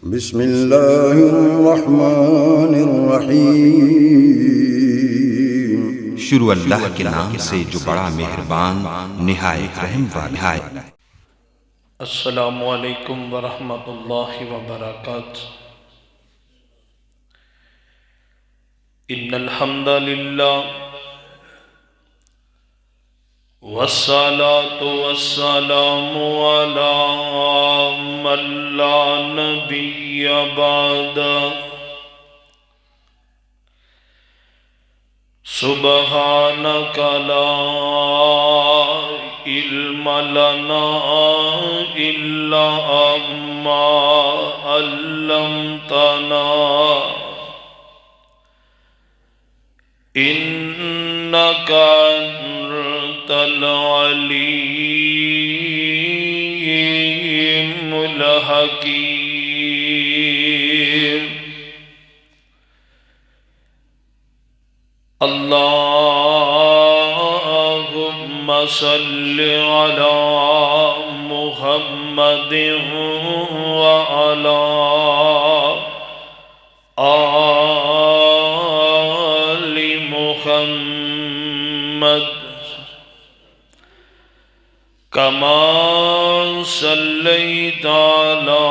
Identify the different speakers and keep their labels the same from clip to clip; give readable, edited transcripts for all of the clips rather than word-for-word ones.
Speaker 1: بسم اللہ الرحمن الرحیم۔
Speaker 2: شروع اللہ کے نام سے جو بڑا مہربان نہایت رحم والا ہے۔
Speaker 3: السلام علیکم ورحمۃ اللہ وبرکاتہ۔ ان الحمد للہ والصلاة والسلام علی من لا نبی بعدہ۔ سبحانک لا علم لنا الا ما علمتنا انک انت العلیم الحکیم۔ اللہم صل علی محمد وعلی آل محمد کما صلیت علی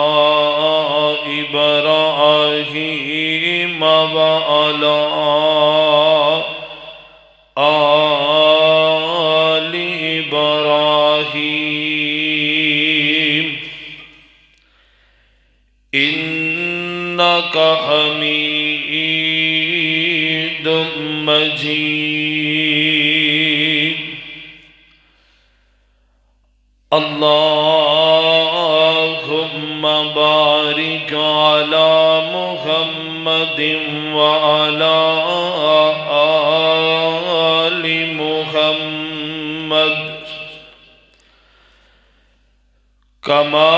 Speaker 3: ابراہیم وعلی آل ابراہیم انک حمید مجید۔ اللہم بارک علی محمد وعلی آل محمد کما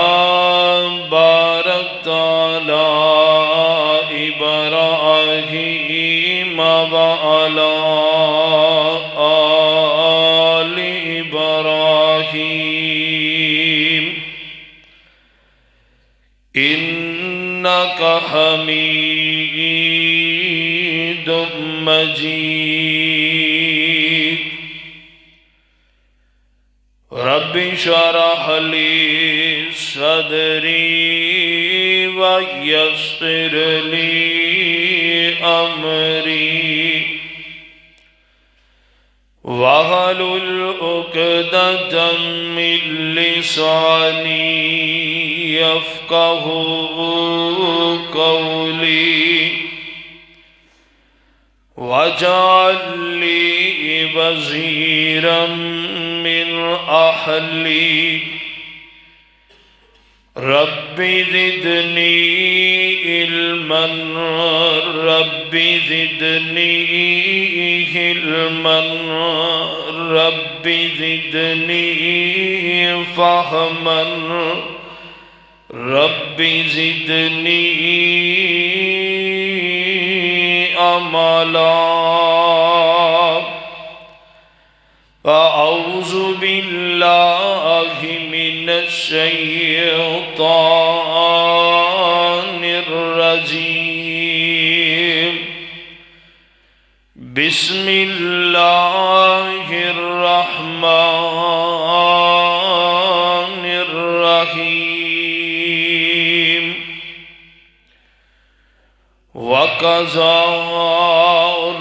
Speaker 3: بارکت علی ابراہیم وعلی آل ابراہیم انک حمید مجید۔ رب اشرح لی صدری ویسر لی امری واحلل عقدۃ من لسانی یفقہوا قولی واجعل لی وزیرا من اہلی رب زدنی علما رب زدنی علما رب زدنی فہما رب زدنی عملا۔ اعوذ باللہ من الشیطان الرجیم۔ بسم اللہ الرحمن الرحیم۔ وَقَضَىٰ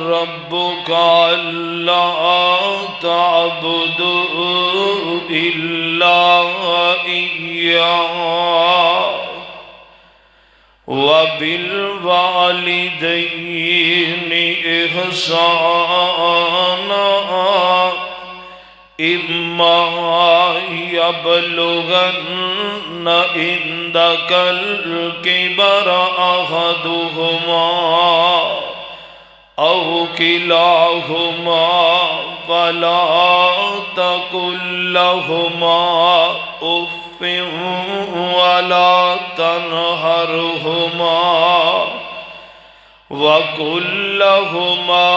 Speaker 3: رَبُّكَ أَلَّا تَعْبُدُوا إِلَّا إِيَّاهُ وَبِالْوَالِدَيْنِ إِحْسَانًا إِمَّا يَبْلُغَنَّ عِندَكَ الْكِبَرَ أَحَدُهُمَا أَوْ كِلَاهُمَا فَلَا تَقُل لَّهُمَا أُفٍّ وَلَا تَنْهَرْهُمَا وَقُل لَّهُمَا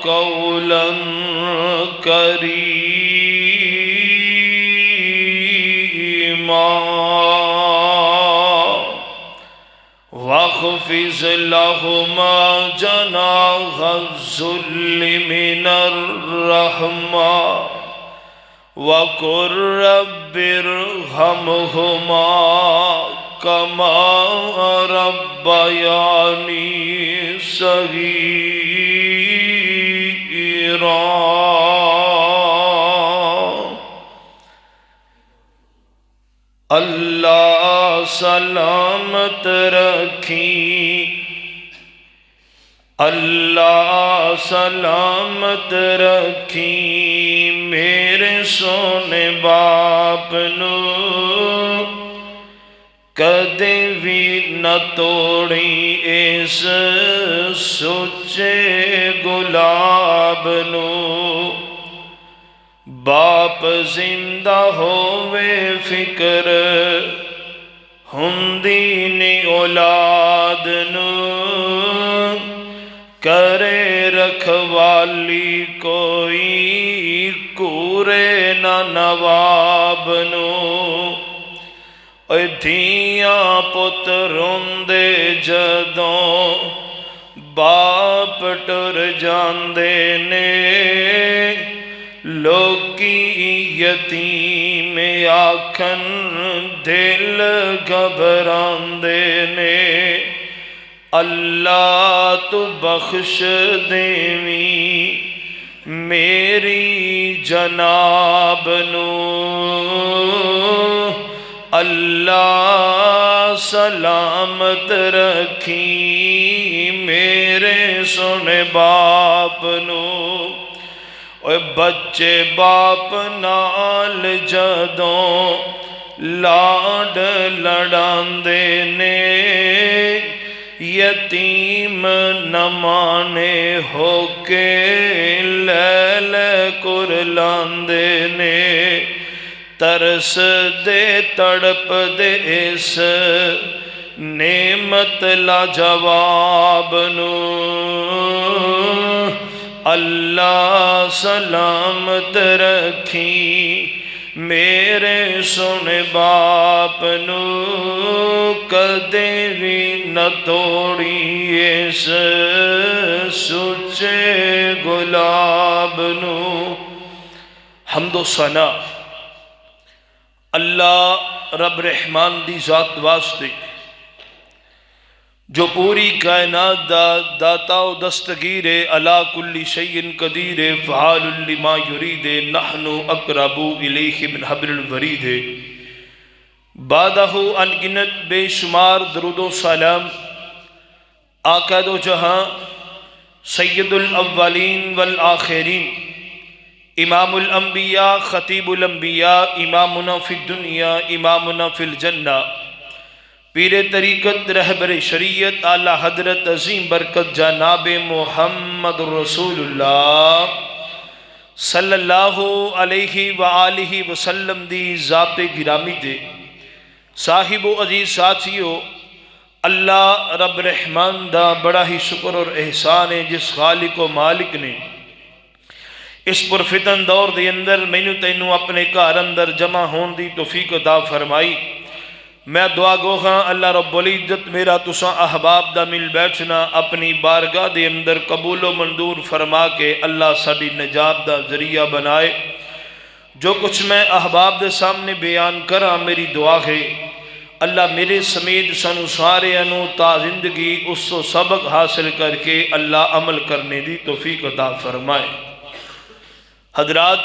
Speaker 3: قَوْلًا كَرِيمًا۔ واخفض لهما جناح الذل من الرحمة وقل رب ارحمهما كما ربياني صغيرا۔ اللہ سلامت رکھی، اللہ سلامت رکھی میرے سونے باپ نو، کدے بھی نہ توڑی اس سچے گلاب نو۔ باپ زندہ ہووے فکر ہوندی نہیں اولاد نو، کرے رکھوالی کوئی کورے نہ نواب نو۔ اے دھیاں پت روندے جدوں باپ ٹر جاندے نے، لوکی یتیم آکھن دل گھبراندے نے۔ اللہ تو بخش دیویں میری جناب نو، اللہ سلامت رکھی میرے سونے باپ نو۔ اے بچے باپ نال جدوں لاڈ لڑاندے نے، یتیم نہ مانے ہو کے لیل کرلاندے نے۔ ترس دے تڑپ دے اس نعمت لاجواب نو، اللہ سلامت رکھی میرے سونے باپ نو، کدے بھی نہ توڑی اس سچے گلاب نو۔ حمد و ثنا اللہ رب رحمان دی ذات واسطے جو پوری کائنات دا داتا و دستگیر علا کل شیء قدیر فعال لما یرید، نحن اقرب الیہ من حبل الورید۔ بعدہ انگنت بے شمار درود و سلام آقا دو جہاں سید الاولین والآخرین، امام الانبیاء خطیب الانبیاء، امامنا فی الدنیا امامنا فی الجنہ، پیر طریقت رہبر شریعت اعلی حضرت عظیم برکت جناب محمد رسول اللہ صلی اللہ علیہ وآلہ وسلم دی ذات گرامی دے صاحب و عزیز ساتھیو، اللہ رب رحمان دا بڑا ہی شکر اور احسان ہے جس خالق و مالک نے اس پرفتن دور دے اندر مینوں تینوں اپنے گھر اندر جمع ہون دی توفیق عطا فرمائی۔ میں دعا گو ہاں اللہ رب العزت میرا تساں احباب دا مل بیٹھنا اپنی بارگاہ دے اندر قبول و منظور فرما کے اللہ ساڈی نجات دا ذریعہ بنائے۔ جو کچھ میں احباب دے سامنے بیان کراں میری دعا ہے اللہ میرے سمیت سانو سارے انو تا زندگی اس و سبق حاصل کر کے اللہ عمل کرنے دی توفیق عطا فرمائے۔ حضرات،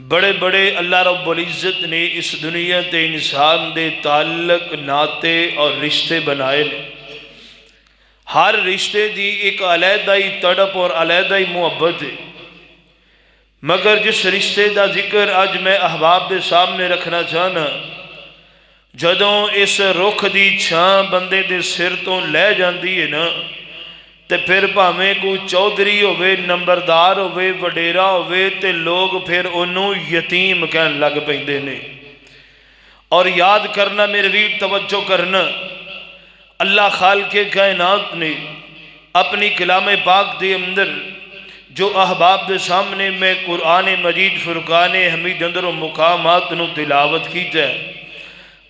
Speaker 3: بڑے بڑے اللہ رب العزت نے اس دنیا تے انسان دے تعلق ناتے اور رشتے بنائے نے۔ ہر رشتے دی ایک علیحدہ ہی تڑپ اور علیحدہ ہی محبت ہے، مگر جس رشتے دا ذکر آج میں احباب دے سامنے رکھنا چاہنا، جدوں اس رخ دی چھاں بندے دے سر تو لے جاندی ہے نا، تے پھر پاویں کوئی چودھری ہوئے، نمبردار ہوئے، وڈیرا ہوئے، تے لوگ پھر انہوں یتیم کہن لگ پیندے نے۔ اور یاد کرنا میرے ویر، توجہ کرنا، اللہ خالق کائنات نے اپنی کلام پاک دے اندر جو احباب دے سامنے میں قرآن مجید فرقان حمید اندر و مقامات نو تلاوت کیتا ہے،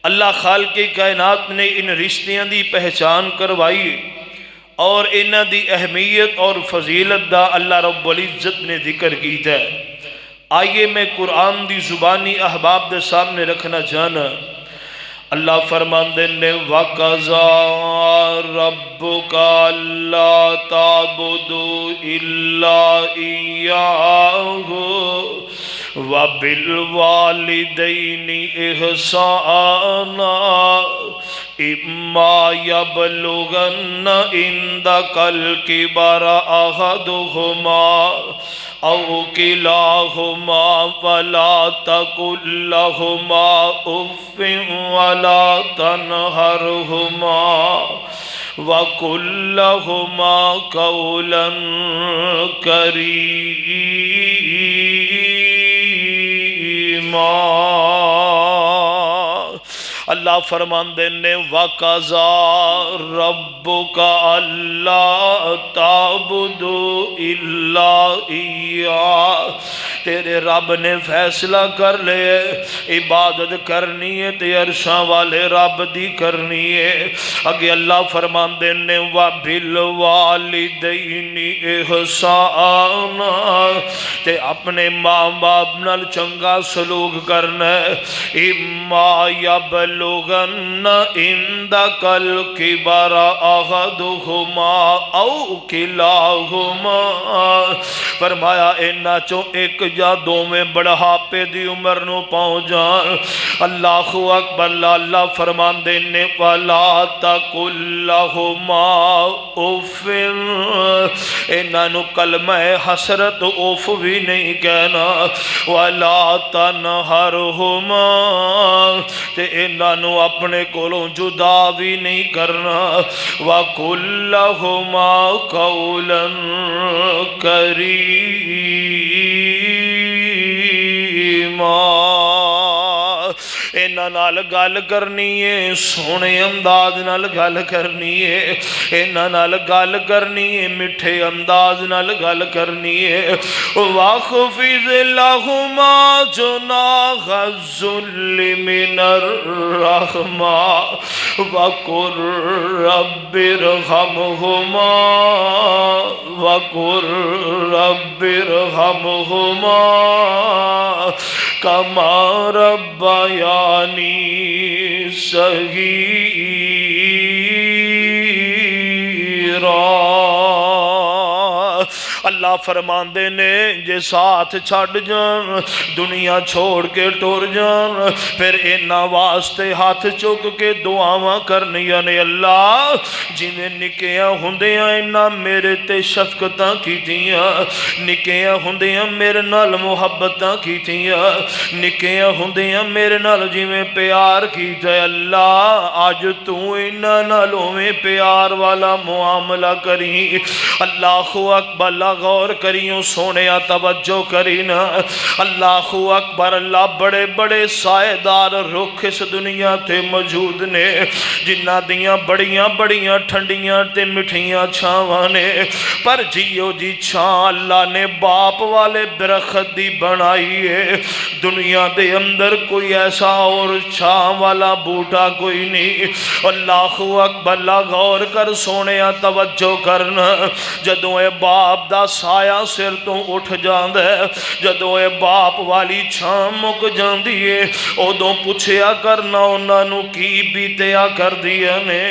Speaker 3: اللہ خالق کائنات نے ان رشتیاں دی پہچان کروائی اور انہاں دی اہمیت اور فضیلت دا اللہ رب العزت نے ذکر کیتا ہے۔ آئیے میں قرآن دی زبانی احباب دے سامنے رکھنا چاہنا۔ اللہ فرماندے نے وَقَضَىٰ رَبُّكَ أَلَّا تَعْبُدُوا إِلَّا إِيَّاهُ وَبِالْوَالِدَيْنِ إِحْسَانًا إِمَّا يَبْلُغَنَّ عِندَكَ الْكِبَرَ أَحَدُهُمَا أَوْ كِلَاهُمَا فَلَا تَقُل لَّهُمَا أُفٍّ وَلَا تَنْهَرْهُمَا وَقُل لَّهُمَا قَوْلًا كَرِيمًا۔ اللہ فرماندے نے وَقَضَىٰ رَبُّكَ أَلَّا تَعْبُدُوا إِلَّا إِيَّاهُ، تیرے رب نے فیصلہ کر لے عبادت کرنی ہے تے عرشاں والے رب دی کرنی ہے۔ اگے اللہ فرماندے نے وَبِالْوَالِدَيْنِ إِحْسَانًا، تے اپنے ماں باپ نال چنگا سلوک کرنا ہے۔ اِمَّا يَبْلُغَنَّ عِندَكَ الْكِبَرَ أَحَدُهُمَا أَوْ كِلَاهُمَا، فرمایا انہاں چوں ایک یا دو میں بڑھاپے دی عمر نو پہنچ جان۔ اللہ اکبر، اللہ فرماندے نے وَلَا تَقُل لَّهُمَا أُفٍّ، انہاں نو کلمہ حسرت اف بھی نہیں کہنا۔ وَلَا تَنْهَرْهُمَا، تے انہاں نو اپنے کولوں جدا بھی نہیں کرنا۔ وَقُل لَّهُمَا قَوْلًا كَرِيمًا، انہاں نال گل کرنی ہے سونے انداز نال گل کرنی ہے، انہاں نال گل کرنی ہے میٹھے انداز نال گل کرنی ہے۔ وَاخْفِضْ لَهُمَا جُنَاحَ الذُّلِّ مِنَ الرَّحْمَةِ وَقُل رَّبِّ ارْحَمْهُمَا وَقُل رَّبِّ ارْحَمْهُمَا كَمَا رَبَّيَانِي صغيرا۔ اللہ فرماندے نے جے ساتھ چھڑ جان، دنیا چھوڑ کے ٹور جان، پھر انہاں واسطے ہاتھ چک کے دعاواں کرنیاں نے۔ اللہ جویں نکیاں ہوندیاں انہاں میرے تے شفقتاں کیتیاں، نکیاں ہوندیاں میرے نال محبتاں کیتیاں، نکیاں ہوندیاں میرے نال جویں پیار کیتا ہے، اللہ آج تو انہاں نال اوویں پیار والا معاملہ کری۔ اللہ اکبر، اللہ غور کریوں سونیا توجہ کرینا۔ اللہ اکبر، اللہ بڑے بڑے سائے دار رخ اس دنیا تے موجود نے، جنہ دیاں بڑیاں بڑیاں ٹھنڈیاں تے مٹھیاں چھاواں نے، پر جیو جی چھاں اللہ نے باپ والے درخت دی بنائی ہے۔ دنیا دے اندر کوئی ایسا اور چھاں والا بوٹا کوئی نہیں۔ اللہ اکبر، اللہ غور کر سونیا توجہ کرنا۔ جدوں اے باپ دا سایہ سر تو اٹھ جاندہ ہے، جدوں اے باپ والی چھاں مک جاندی ہے، ادوں پوچھیا کرنا انہاں نو کی بیتیا کر دیا نے۔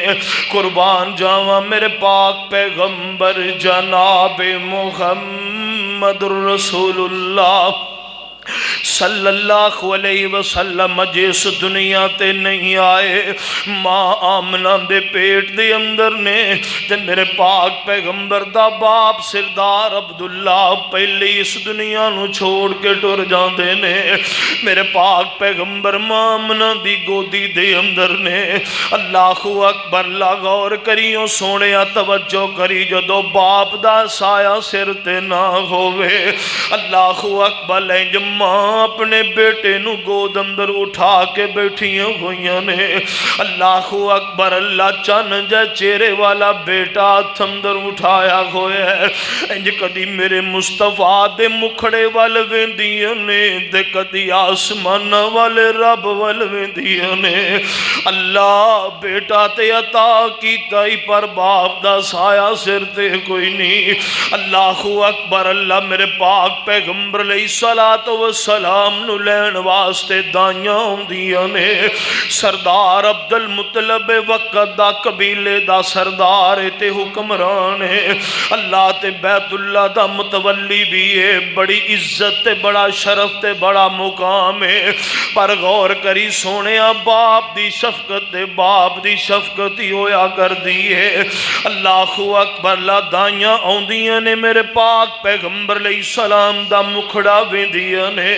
Speaker 3: قربان جاواں میرے پاک پیغمبر جناب محمد رسول اللہ صلی اللہ علیہ وسلم جس دنیا تے نہیں آئے، ماں آمنہ دے پیٹ دے اندر نے تے میرے پاک پیغمبر دا باپ سردار عبداللہ پہلے اس دنیا نو چھوڑ کے ٹر جاندے نے۔ میرے پاک پیغمبر ماں آمنہ دی گودی دے اندر نے۔ اللہ اکبر، اللہ غور کریوں سونیا توجہ کری، جدو باپ دا سایہ سر تے نہ ہوئے، اللہ اکبر لینج ماں اپنے بیٹے نو گود اندر اٹھا کے بیٹھیاں ہوئیاں نے. اللہ اکبر. اللہ چن جا چہرے والا بیٹا ہاتھ اندر اٹھایا ہویا ہے. انج کدی میرے مصطفیٰ دے مکھڑے وال ویندیاں نے تے کدی آسمان والے رب وال ویندیاں نے. اللہ بیٹا تے عطا کیتا ہی پر باپ دا سایہ سر تے کوئی نہیں. اللہ اکبر. اللہ میرے پاک پیغمبر علیہ الصلوۃ والسلام نو لین واسطے دائیاں ہوندیاں نے. سردار عبد المطلب وقت دا قبیلے دا سردار تے حکمران ہے. اللہ تے بیت اللہ دا متولی بھی ہے. بڑی عزت تے بڑا شرف تے بڑا مقام ہے. پر غور کری سونے باپ دی شفقت تے باپ دی شفقت ہی ہویا کر دی ہے. اللہ اکبر. اللہ دائیاں آندیاں نے میرے پاک پیغمبر علیہ السلام دا مکھڑا ویندیاں نے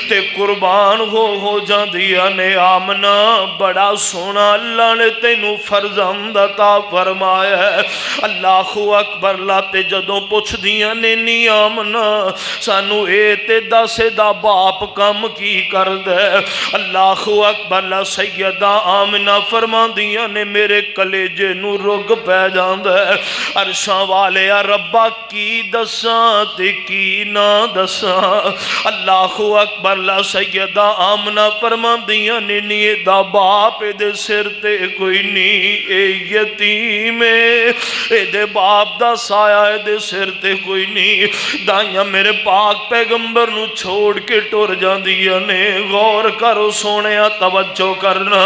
Speaker 3: تے قربان ہو جاندیاں نے. آمنہ بڑا سونا اللہ نے تینوں فرزند عطا فرمایا ہے. اللہ اکبر. اللہ تے جدوں پوچھ دیاں نے نی آمنہ سانو اے تے دس دا باپ کم کی کر دے. اللہ اکبر. اللہ سیدہ آمنہ فرما دیاں نے میرے کلیجے نو رگ پہ جاندہ ہے. عرشاں والے ربا کی دساں تے کی نہ دساں. اللہ اکبر. اللہ سیدہ آمنہ فرما دیاں نے نیے دا باپ دے سر تے کوئی نہیں. اے یتیم اے دے باپ دا سایہ دے سر تے کوئی نہیں. دائیاں میرے پاک پیغمبر نو چھوڑ کے ٹر جاندیاں نے. غور کرو سونے توجہ کرنا.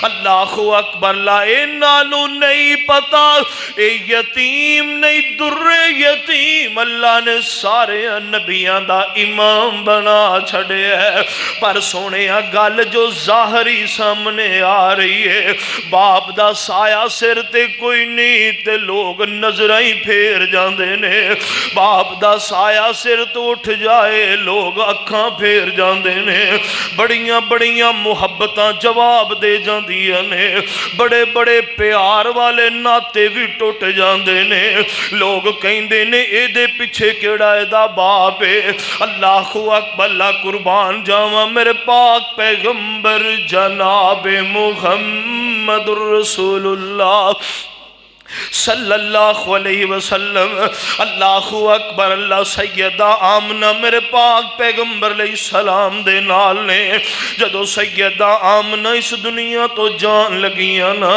Speaker 3: اللہ اکبر. اللہ اے نانو نہیں پتا اے یتیم نہیں در یتیم اللہ نے سارے نبیاں دا امام بنا چھڑے ہے. پر سونے گل جو ظاہری سامنے آ رہی ہے باپ دا سایہ سر تے کوئی نہیں تے لوگ نظریں پھیر جاندے نے. باپ دا سایہ سر تو اٹھ جائے لوگ اکھاں پھیر جاندے نے. بڑیاں بڑیاں محبتاں جواب دے جاندیاں نے. بڑے بڑے پیار والے ناتے بھی ٹوٹ جاندے نے. لوگ کہندے نے اے دے پیچھے کیڑا اے دا باپ ہے. اللہ اکبر. اللہ قربان جاواں میرے پاک پیغمبر جناب محمد رسول اللہ صلی اللہ علیہ وسلم. اللہ اکبر. اللہ سیدہ آمنہ میرے پاک پیغمبر علیہ السلام دے نال نے جدو سیدہ آمنہ اس دنیا تو جان لگیاں نا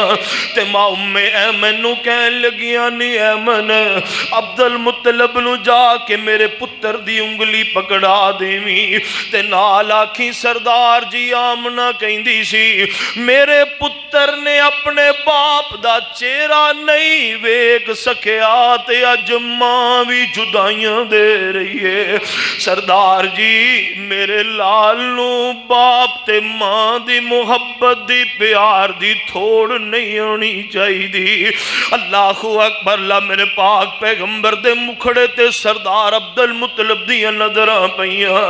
Speaker 3: تے ماں ایمن نو کہن لگیاں نی ایمن عبد المطلب نو جا کے میرے پتر دی انگلی پکڑا دیویں تے نال آکھی سردار جی آمنہ کہندی سی میرے پتر نے اپنے باپ دا چہرہ نہیں ویک سکیا تے اج ماں بھی جدائیاں دے رہی ہے. سردار جی میرے لال نو باپ تے ماں دی محبت دی پیار دی تھوڑ نہیں ہونی چاہی دی. اللہ اکبر. اللہ میرے پاک پیغمبر دے مکھڑے تے سردار عبد المطلب دیاں نظراں پیاں.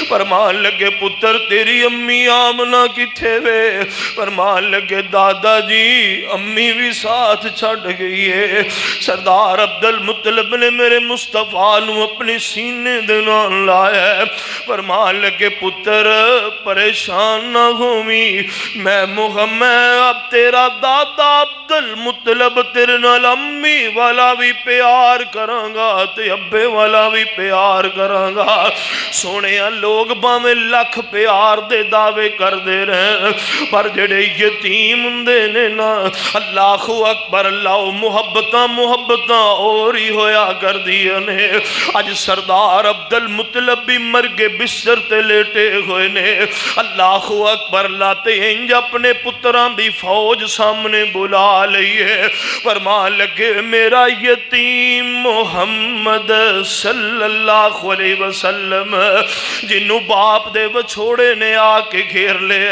Speaker 3: فرمان لگے پتر تیری امی آمنہ کتھے وے. فرمان لگے دادا جی امی بھی ساتھ چھڑ گئی ہے. سردار عبد المطلب نے میرے مصطفیٰ نو اپنی سینے دے نال لایا ہے. فرمان لگے پتر پریشان نہ ہوئی میں محمد اب تیرا دادا عبد المطلب تیرے نال امی والا بھی پیار کراں گا تے ابے والا بھی پیار کراں گا. سونے لوگ باویں لکھ پیار دے دعوے کر دے رہے پر جڑے یتیم ہوندے نے نا اللہ اکبر. اللہ محبتاں اور ہی ہویا کر دیا نے. اج سردار عبد المطلب بھی مرگے بستر تے لیٹے ہوئے نے. اللہ اکبر. اللہ تے انج اپنے پتران دی فوج سامنے بلا لئیے. فرمان لگے میرا یتیم محمد صلی اللہ علیہ وسلم جنہوں باپ دے وچھوڑے نے آ کے گھیر لے.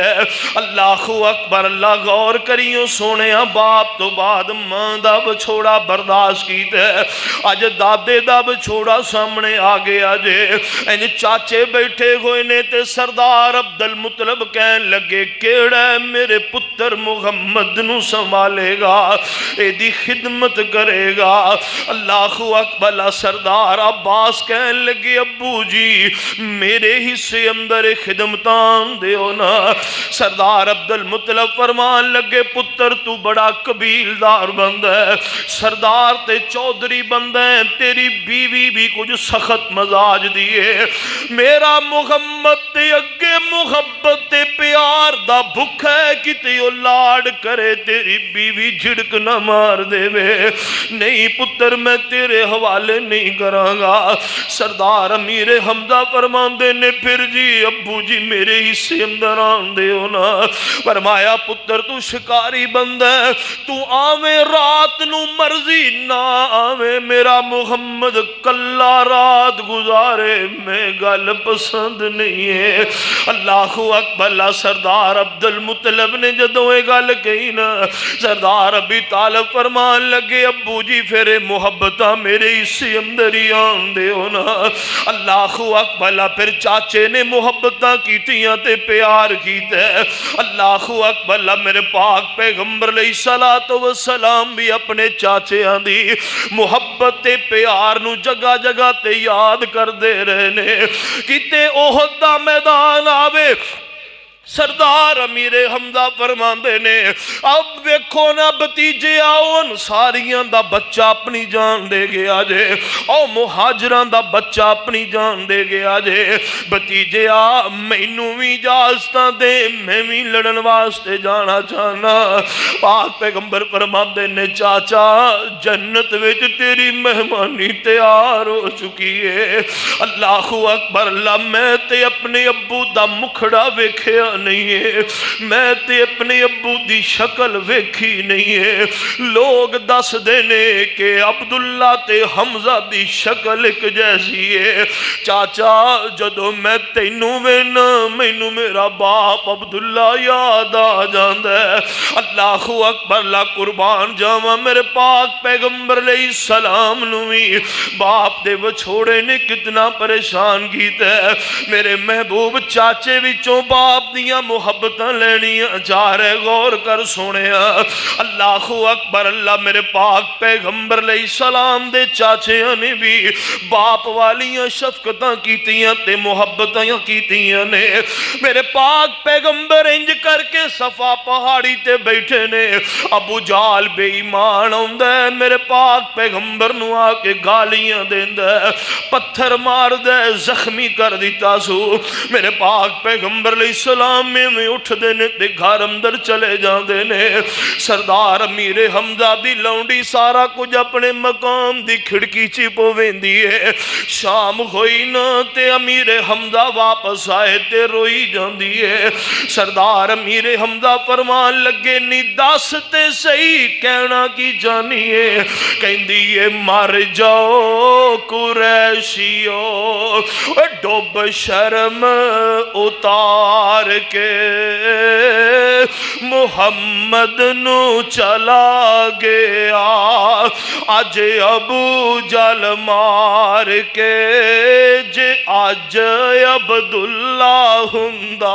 Speaker 3: اللہ اکبر. اللہ غور کریوں سونے باپ باپ تو بعد ماں دا بچھوڑا برداشت کیتا ہے، اج دادے دا بچھوڑا سامنے آ گیا جے۔ انج چاچے بیٹھے ہوئے نے تے سردار عبد المطلب کہن لگے کیڑا ہے میرے پتر محمد نو سنبھالے گا، اے دی خدمت کرے گا۔ اللہ اکبر۔ سردار عباس کہن لگے ابو جی میرے حصے اندر خدمتان دیو نا۔ سردار عبد المطلب فرمان لگے پتر تو بڑا قبیلدار بندہ ہے، سردار تے چودھری بندہ ہے، تیری بیوی بھی کچھ سخت مزاج دیئے، میرا محمد تے اگے محبت تے پیار دا بھکھ ہے کہ تیو لاڑ کرے تیری بیوی جھڑک نہ مار دے وے، نہیں پتر میں تیرے حوالے نہیں کروں گا۔ سردار امیر حمزہ فرماندے نے پھر جی ابو جی میرے حصے اندر آن دے ہونا۔ فرمایا پتر تو شکاری بندہ ہے، تو آویں رات نو مرضی نہ آویں، میرا محمد کلا رات گزارے میں گل پسند نہیں ہے۔ اللہ اکبر۔ سردار عبد المطلب نے جدوں یہ گل کہی نا، سردار ابی طالب فرمان لگے ابو جی پھر محبتاں میرے حصے اندر ہی آن دے ہونا۔ اللہ اکبر۔ پھر چاچے نے محبتاں کیتیاں تے پیار کیتا ہے۔ اللہ اکبر۔ میرے پاک پیغمبر علیہ السلام بھی اپنے چاچے دی محبت تے پیار نو جگہ جگہ تے یاد کر دے رہنے۔ کتے احد دا میدان آوے، سردار امیر حمزہ فرماندے نے اب ویکھو نا بتیجے آؤن ساریاں دا بچہ اپنی جان دے گیا جے، او مہاجران دا بچہ اپنی جان دے گیا جے، بتیجے آ مینوں بھی اجازتاں دے میں بھی لڑن واسطے جانا چاہنا۔ پاک پیغمبر فرماندے نے چاچا جنت وچ تیری مہمانی تیار ہو چکی ہے۔ اللہ اکبر۔ میں تے اپنے ابو دا مکھڑا ویکھیا نہیں ہے، میں تے اپنے ابو دی شکل ویکھی نہیں ہے، لوگ دس دینے کہ عبداللہ تے حمزہ دی شکل ایک جیسی ہے۔ چاچا جدو میں تینوں وینا مینوں میرا باپ عبداللہ یاد آ جاندا ہے۔ اللہ اکبر۔ لا قربان جاواں میرے پاک پیغمبر علیہ السلام نو بھی باپ دے وچھوڑے نے کتنا پریشان کیتا ہے۔ میرے محبوب چاچے وچوں باپ دی محبتاں لینیاں چاہ رہے، غور کر سنیا۔ اللہ اکبر۔ اللہ میرے پاک پیغمبر علیہ السلام دے چاچیاں نے بھی باپ والیاں شفقتاں کیتیاں تے محبتاں کیتیاں نے۔ میرے پاک پیغمبر انج کر کے صفا پہاڑی تے بیٹھے نے، ابو جال بے ایمان ہوندا ہے، میرے پاک پیغمبر نو آ کے گالیاں دیندا ہے، پتھر مار دے، زخمی کر دیتا سو۔ میرے پاک پیغمبر علیہ السلام میں اٹھ دینے تے گھر اندر چلے جان دینے۔ سردار امیر حمزہ دی لونڈی سارا کچھ اپنے مقام دی کھڑکی چپو ویندی ہے۔ شام ہوئی نا تے امیر حمزہ واپس آئے تے روئی جاندی ہے۔ سردار امیر حمزہ فرمان لگے نی دس تے صحیح کہنا کی جانی ہے، کہندی ہے مر جاؤ قریشیو ڈوب شرم اتار کے محمد نو چلا گیا، آج ابو جل مار کے جے آج عبداللہ ہندا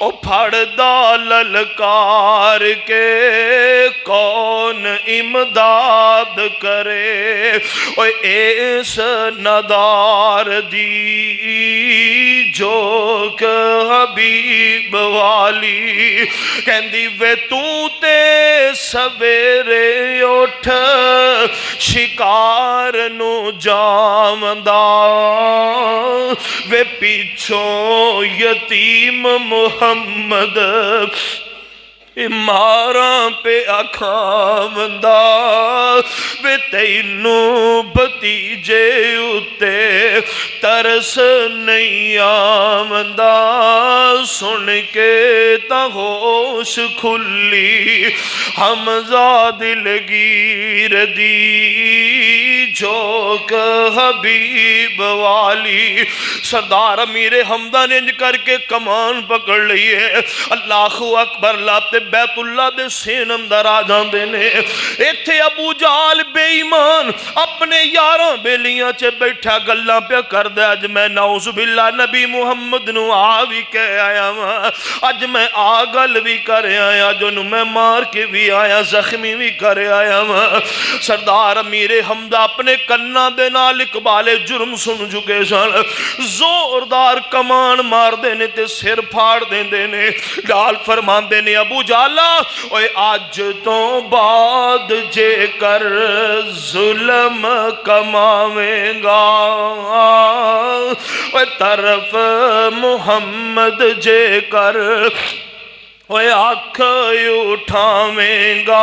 Speaker 3: او پھڑ دا للکار کے کون امداد کرے، اوے ایس ندار دی جوک حبیب والی، کہندی وے تو تے سویرے اٹھ شکار نو جاوندا، وے پیچھوں یتیم محمد ماراں پہ اکھاوندا، وے تینوں بتیجے اتے ترس نہیں آوندا، سن کے تا ہوش کھلی حمزہ دلگیر دی جوک حبیب والی، سردار امیر حمدہ نے انج کر کے کمان پکڑ لی ہے، اللہ اکبر لاتے بیت اللہ دے سین اندر آ جاندے نے۔ ایتھے ابو جہل بے ایمان اپنے یاراں بیلیاں چے بیٹھا گلاں پہ کر دے، اج میں نعوذ باللہ نبی محمد نو آ بھی کہہ آیا ہاں، اج میں آ گل بھی کر آیا، جو نو میں مار کے بھی آیا، زخمی بھی کر آیا ہاں۔ سردار امیر حمدہ اپنے کنا دے نال اقبال جرم سن چکے سن، زوردار کمان مار دینے تے سر پھاڑ دینے نے، ڈال فرمان دینے ابو جالا اوے آج تو بعد جے کر ظلم کماویں گا، اوے طرف محمد جے کر اوے آنکھ اٹھاویں گا،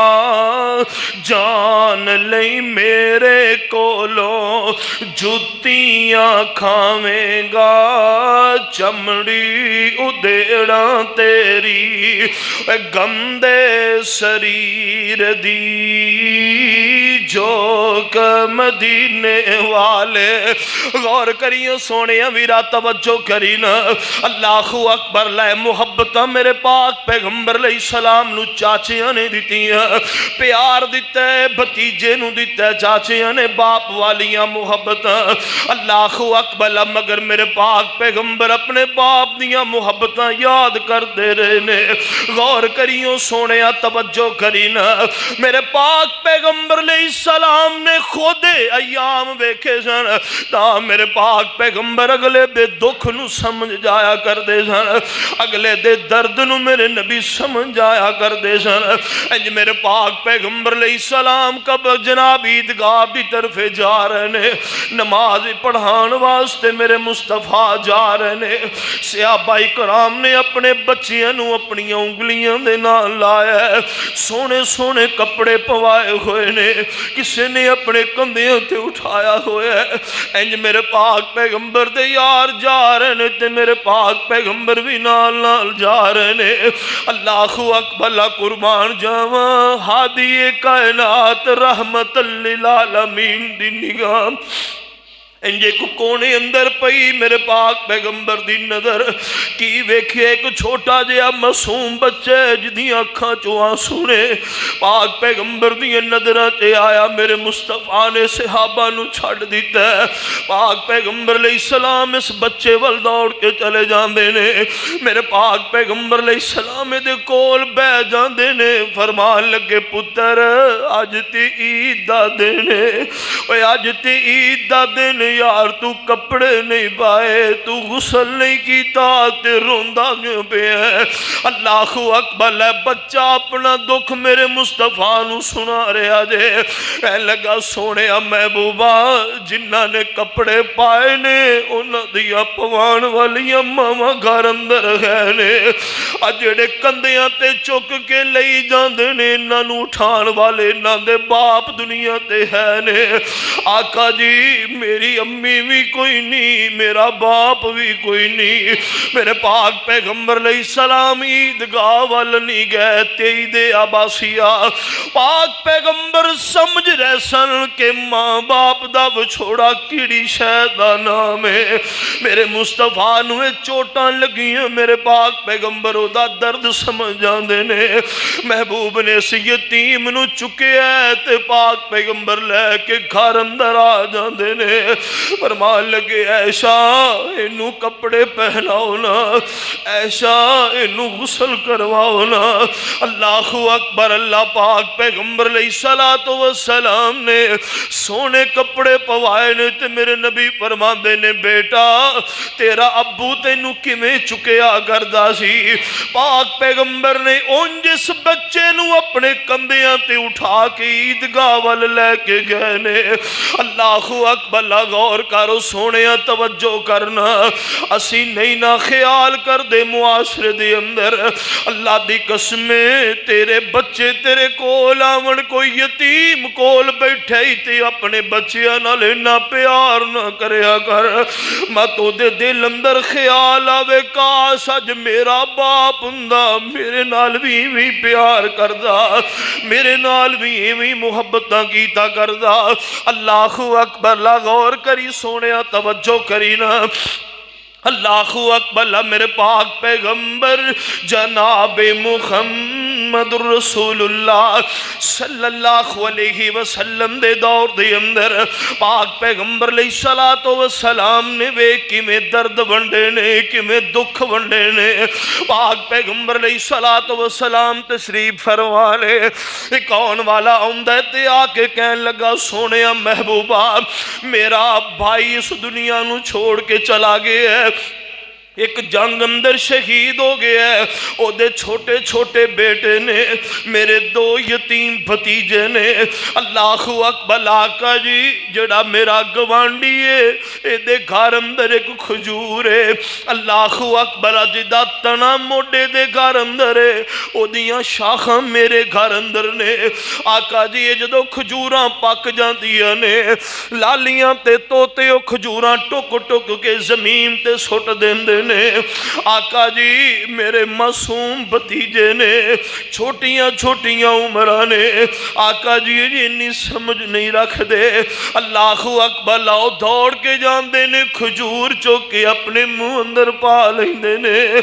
Speaker 3: جان لئی میرے کولوں جتیاں کھاویں گا، چمڑی ادیڑاں تیری اے گندے سریر دی، جو کہ مدینے والے غور کریے سونے ویرا توجہ کرینا، اللہ اکبر لے محبتہ میرے پاک پیغمبر علیہ السلام نو چاچیاں نے دیتی ہیں، پیار دیتا ہے بھتیجے نو دیتا ہے، چاچیاں نے باپ والیاں محبت، اللہ اکبر مگر میرے پاک پیغمبر اپنے باپ دیاں محبتاں یاد کر دے رہے نے۔ غور کریوں سونے توجہ کرینا، میرے پاک پیغمبر علیہ السلام نے خود ایام ویکھے سن، تا میرے پاک پیغمبر اگلے دے دکھ نو سمجھ جایا کر دے سن، اگلے دے درد نو میرے نبی سمجھ آیا کر دے سن۔ انج میرے پاک پیغمبر علیہ السلام کب جناب عیدگاہ دی طرف جا رہے نے، نماز پڑھان واسطے میرے مصطفیٰ جا رہے نے، صحابہ کرام نے اپنے بچیاں نو اپنی انگلیاں دے نال لایا ہے، سونے سونے کپڑے پوائے ہوئے نے، کسے نے اپنے کندھیاں تے اٹھایا ہوئے ہے۔ انج میرے پاک پیغمبر دے یار جا رہے نے تے میرے پاک پیغمبر بھی نال نال جا رہے نے۔ اللہ اکبر قربان جاواں ہادی کائنات رحمت للعالمین دی نگاہ انجے کو کونے اندر پئی میرے پاک پیغمبر دی نظر کی ویکھے، ایک چھوٹا جہا معصوم بچے جدیاں اکھاں چوں آنسو نے پاک پیغمبر دی نظراں تے آیا، میرے مصطفیٰ نے صحابہ نو چھڑ دیتا ہے، پاک پیغمبر علیہ السلام اس بچے ول دوڑ کے چلے جاندے نے، میرے پاک پیغمبر علیہ السلام دے کول بہ جاندے نے، فرمان لگے پتر اج تے عید دا دن ہے، اوے اج تے عید دا دن یار تو کپڑے نہیں پائے، تو غسل نہیں کیتا تے روندا کیوں پہ ہے؟ اللہ اکبر ہے بچہ اپنا دکھ میرے مصطفیٰ نو سنا رہا جے، اے لگا سونے محبوبہ جنہ نے کپڑے پائے نے انہاں دیاں پوان والیاں ماواں گھر اندر ہے نے، اجڑے کندیاں تے چک کے لئی جاندے نے انہاں نو اٹھان والے انہاں دے باپ دنیا تے ہے نے۔ آقا جی میری امی بھی کوئی نہیں، میرا باپ بھی کوئی نہیں، میرے پاک پیغمبر علیہ السلام عیدگاہ وال نہیں گئے تے عید عباسیہ، پاک پیغمبر سمجھ رہے سن کہ ماں باپ دا وچھوڑا کیڑی شے دا نام ہے، میرے مصطفیٰ نو چوٹاں لگیاں، میرے پاک پیغمبر او دا درد سمجھ جاندے نے، محبوب نے اس یتیم نو چکے ہے تے پاک پیغمبر لے کے گھر اندر آ جاندے نے، فرمان لگے ایشا انہوں کپڑے پہناؤ نا، ایشا انہوں غسل کرواؤ نا۔ اللہ اکبر، اللہ پاک پیغمبر علیہ السلام نے سونے کپڑے پوائے نے تے میرے نبی فرمان دے نے بیٹا تیرا ابو تینوں کمیں چکیا کردا سی، پاک پیغمبر نے ان جس بچے نو اپنے کندیاں تے اٹھا کے عیدگاہ وال لے کے گئے نے۔ اللہ اکبر، غور کرو سونے توجہ کرنا، اسی نہیں نہ خیال کر دے معاشرے دے اندر اللہ دی قسمیں تیرے بچے تیرے کول آون، کوئی یتیم کول بیٹھے ہی تے اپنے بچیاں نال نہ پیار نہ کریا کر، مت او دے دل اندر خیال آوے کاش اج میرا باپ ہوندا میرے نال بھی پیار کردا، میرے نال بھی محبتاں کیتا کردا۔ اللہ اکبر، غور کری سونے توجہ کری نا، اللہ اکبر میرے پاک پیغمبر جناب محمد رسول اللہ صلی اللہ علیہ وسلم دے دور دے اندر پاک پیغمبر علیہ الصلوۃ والسلام نے ویکھ کیویں درد ونڈے نے کیویں دکھ ونڈے نے پاک پیغمبر علیہ الصلوۃ والسلام تشریف فرما لے ایک آن والا آندا تے آ کے کہن لگا سونیا محبوبہ میرا بھائی اس دنیا نو چھوڑ کے چلا گیا ہے ایک جنگ اندر شہید ہو گیا ہے او دے چھوٹے چھوٹے بیٹے نے میرے دو یتیم بھتیجے نے اللہ اکبر آقا جی جڑا میرا گوانڈی ہے اے دے گھر اندر ایک کھجور ہے اللہ اکبر جدا تنا موڈے دے گھر اندر ہے او دیاں شاخاں میرے گھر اندر نے آقا جی یہ جدو کھجوراں پک جاندیاں نے لالیاں تے توتے او کھجوراں ٹک ٹک کے زمین تے سٹ دیندے نے آقا جی میرے معصوم بھتیجے نے چھوٹیاں چھوٹیاں عمرہ نے آقا جی اتنی سمجھ نہیں رکھ دے اللہ اکبر لاؤ دوڑ کے جاندے نے کھجور چوکے اپنے منہ اندر پا لیندے نے